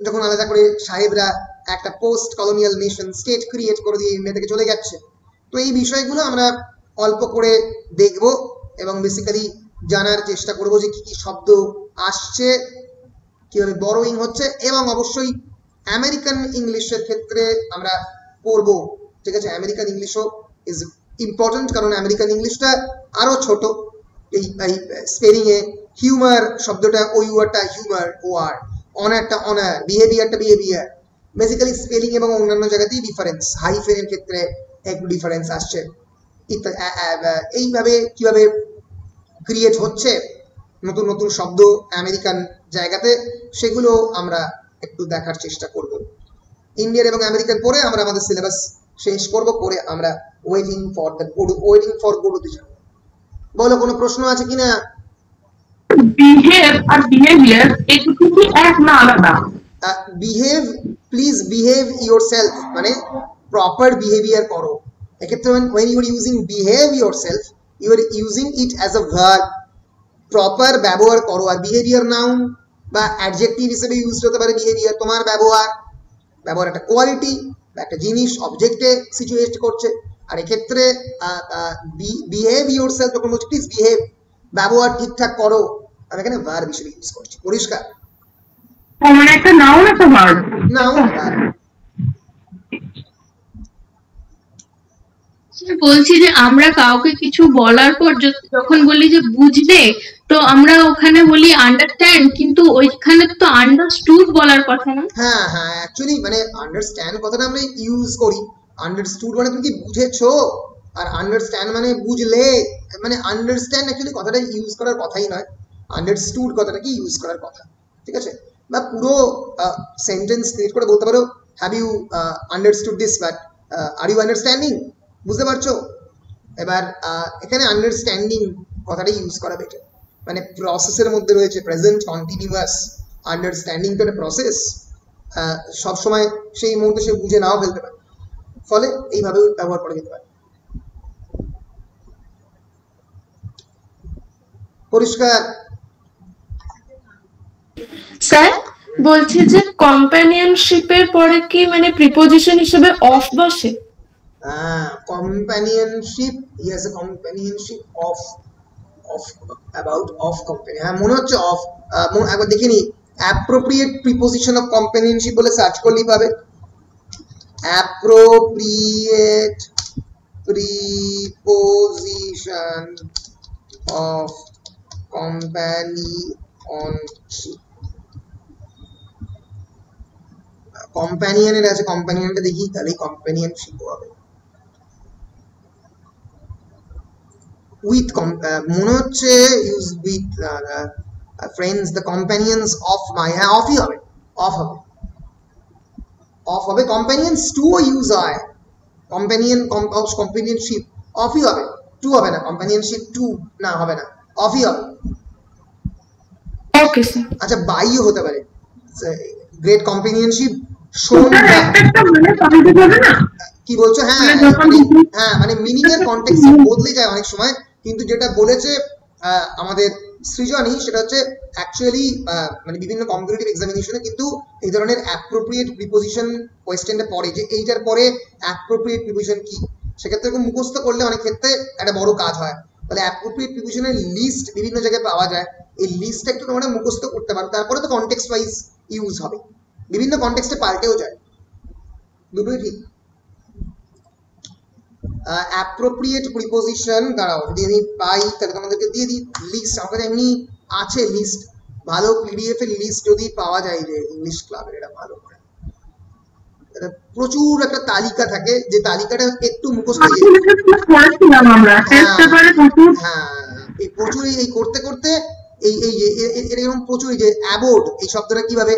যখন আলাদা করে সাহেবরা একটা post colonial nation state create করে দিয়ে ইন্ডিয়া থেকে চলে যাচ্ছে। তো এই বিষয়গুলো আমরা অল্প করে দেখব এবং বেসিক্যালি জানার চেষ্টা করব যে কি কি শব্দ আসছে, কিভাবে বরোইং হচ্ছে, এবং অবশ্যই আমেরিকান ইংলিশের ক্ষেত্রে আমরা পড়ব, ঠিক আছে। আমেরিকান ইংলিশও ইজ ইম্পর্টেন্ট, কারণ আমেরিকান ইংলিশটা আরো ছোট। এই স্পেলিং এ হিউমার শব্দটা, ওই ওয়ার্ডটা হিউমার, ওয়ার, অনারটা অনার, বিহেভিয়ারটা বিহেভিয়ার, বেসিক্যালি স্পেলিং এবং অন্যান্য জায়গাতেই ডিফারেন্স, হাইফেনের ক্ষেত্রে একটু ডিফারেন্স আসছে ইত্যাদি। এইভাবে কিভাবে ক্রিয়েট হচ্ছে নতুন নতুন শব্দ আমেরিকান জায়গাতে, সেগুলো আমরা একটু দেখার চেষ্টা করব। ইন্ডিয়ান এবং আমেরিকান পরে আমরা আমাদের সিলেবাস শেষ করব, করে আমরা ওয়েটিং ফর গরুতে যাব। বলো, কোনো প্রশ্ন আছে কিনা? বিহেভ আর বিহেভিয়ার এই দুটো কি এক না আলাদা? বিহেভ, প্লিজ বিহেভ ইয়োরসেলফ মানে প্রপার বিহেভিয়ার করো। এক্ষেত্রে when you are using behave yourself, you are using it as a verb, proper ব্যবহার করো। আর বিহেভিয়ার নাউন বা অ্যাডজেক্টিভ হিসেবে ইউজ হতে পারে বিহেভিয়ার, তোমার ব্যবহার একটা কোয়ালিটি বা একটা জিনিস অবজেক্টে সিচুয়েট করছে। আর এক্ষেত্রে বিহেভ ইয়োরসেলফ যখন বলছি, প্লিজ বিহেভ, ব্যবহার ঠিকঠাক করো, আমি এখানে ভার্ব হিসেবে ইউজ করছি। পরিষ্কার? মানে একটা নাউন একটা ভার্ব। নাউন বলছি যে আমরা কাউকে কিছু বলার পর যখন বলি যে বুঝলে, তো আমরা ওখানে বলি আন্ডারস্ট্যান্ড, কিন্তু ওইখানে তো আন্ডারস্টুড বলার কথা না। হ্যাঁ হ্যাঁ, অ্যাকচুয়ালি মানে আন্ডারস্ট্যান্ড কথাটা আমরা ইউজ করি। আন্ডারস্টুড মানে তুমি কি বুঝেছো, আর আন্ডারস্ট্যান্ড মানে বুঝলে। মানে আন্ডারস্ট্যান্ড অ্যাকচুয়ালি কথাটা ইউজ করার কথাই নয়, আন্ডারস্টুড কথাটা কি ইউজ করার কথা, ঠিক আছে। বা পুরো সেন্টেন্স ক্রিয়েট করে বলতে পারো, have you understood this, but are you understanding, বুঝতে পারছো? এবার এখানে আন্ডারস্ট্যান্ডিং কথাটা ইউজ করা বেটার। মানে প্রসেসের মধ্যে রয়েছে প্রেজেন্ট কন্টিনিউয়াস, আন্ডারস্ট্যান্ডিং তো একটা প্রসেস, সবসময় সেই মুহূর্তে সে বুঝে নাও ফেলতে পারে, ফলে এইভাবে ব্যবহার করা যেতে পারে। পরিষ্কার? স্যার বলছি যে কম্প্যানিয়নশিপের পরে কি মানে প্রিপোজিশন হিসেবে অফ বসে? Companionship, yes, companionship of, about, of company, হ্যাঁ মনে হচ্ছে অফ। একবার দেখে নি, অ্যাপ্রোপ্রিয়েট প্রিপোজিশন অফ কম্প্যানিয়নশিপ বলে সার্চ করলেই পাবে। অ্যাপ্রোপ্রিয়েট প্রিপোজিশন অফ কম্প্যানিয়নশিপ, কম্প্যানিয়নের আছে, কম্প্যানিয়নটা দেখি, তাহলে কম্প্যানিয়নশিপ হবে। উইথ মনে হচ্ছে use with friends, the companions of my, হ্যাঁ অফই হবে, অফ হবে, অফ হবে। কম্প্যানিয়ন্স টু ইউজ হয়, কম্প্যানিয়নশিপ অফই হবে, টু হবে না। কম্প্যানিয়নশিপ টু না, হবে না, অফই হবে। Okay sir. আচ্ছা, বাইও হতে পারে, গ্রেট কম্প্যানিয়নশিপ শোন, কি বলছো? হ্যাঁ হ্যাঁ, মানে মিনিং এর কনটেক্সট বদলে যায় অনেক সময়, কিন্তু যেটা বলেছে আমাদের সৃজনী সেটা হচ্ছে অ্যাকচুয়ালি মানে বিভিন্ন কম্পিটিটিভ এক্সামিনেশনে কিন্তু এই ধরনের অ্যাপ্রোপ্রিয়েট প্রিপোজিশন কোয়েশ্চেনটা পড়ে, যে এইটার পরে অ্যাপ্রোপ্রিয়েট প্রিপোজিশন কি। সেক্ষেত্রে মুখস্থ করলে অনেক ক্ষেত্রে একটা বড় কাজ হয়। তাহলে অ্যাপ্রোপ্রিয়েট প্রিপোজিশনের লিস্ট বিভিন্ন জায়গায় পাওয়া যায়, এই লিস্টটা একটু তোমরা মুখস্থ করতে পারো, তারপরে তো কনটেক্সট ওয়াইজ ইউজ হবে, বিভিন্ন কনটেক্সটে পাল্টেও যায়, দুটোই ঠিক। অ্যাপ্রোপ্রিয়েট প্রিপোজিশন, দাঁড়াও যদি আমি পাই তাহলে তোমাদেরকে দিয়ে দিই লিস্ট। আমাদের এমনি আছে লিস্ট, ভালো পিডিএফ এর লিস্ট যদি পাওয়া যায়, যে ইংলিশ ক্লাবের, এটা ভালো করে, এটা প্রচুর একটা তালিকা থাকে, যে তালিকাটা একটু মুখস্থ হয়ে যায়। হ্যাঁ, এই প্রচুর এই করতে করতে এরকম প্রচুর, যে অ্যাবোর্ড এই শব্দটা কিভাবে,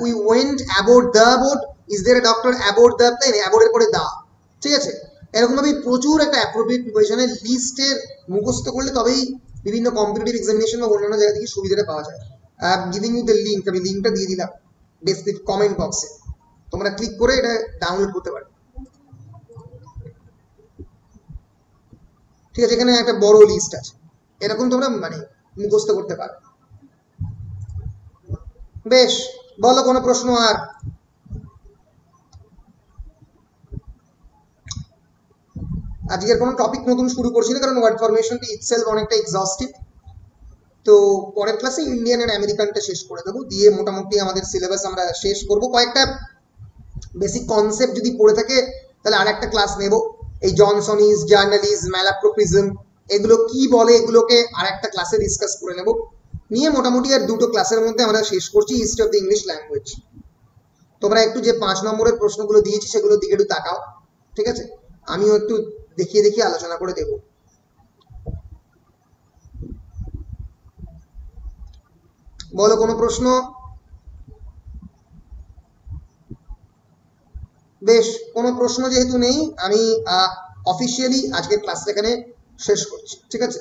we went aboard the board, is there a doctor aboard the plane, অ্যাবোর্ডের পরে দা, ঠিক আছে। এরকম ভাবে প্রচুর একটা অ্যাপ্রোপ্রিয়েট প্রিপোজিশনের লিস্টের মুখস্থ করলে তবেই বিভিন্ন কম্পিটিটিভ এক্সামিনেশন বা অন্যান্য জায়গা থেকে সুবিধাটা পাওয়া যায়। গিভিং ইউ দ্য লিঙ্ক, আমি লিঙ্কটা দিয়ে দিলাম ডেসক্রিপশন কমেন্ট বক্সে, তোমরা ক্লিক করে এটা ডাউনলোড করতে পারো। ঠিক আছে, এখানে একটা বড় লিস্ট আছে, এরকম তোমরা মানে মুখস্থ করতে পারো। বেশ, বলো কোনো প্রশ্ন আর? আজকের কোনো টপিক নতুন শুরু করছি না, কারণ ওয়ার্ড ফরমেশনটি ইটসেলফ অনেকটা এক্সহস্টিভ। তো পরের ক্লাসে ইন্ডিয়ান এন্ড আমেরিকানটা শেষ করে দেবো, দিয়ে মোটামুটি আমাদের সিলেবাস আমরা শেষ করব। কয়েকটা বেসিক কনসেপ্ট যদি পড়ে থাকে তাহলে আর একটা ক্লাস নেব। এই জনসনিজ, জার্নালিজম, ম্যালাপ্রোপিজম এগুলো কি বলে, এগুলোকে আর একটা ক্লাসে ডিসকাস করে নেব, নিয়ে মোটামুটি আর দুটো ক্লাসের মধ্যে আমরা শেষ করছি history of the English language. তোমরা একটু যে 5 নম্বরের প্রশ্নগুলো দিয়েছি সেগুলোর দিকে একটু তাকাও, ঠিক আছে? আমিও একটু দেখিয়ে দেখিয়ে আলোচনা করে দেব। বলো কোনো প্রশ্ন? বেশ, কোনো প্রশ্ন যেহেতু নেই, আমি অফিসিয়ালি আজকের ক্লাসটা এখানে শেষ করছি, ঠিক আছে?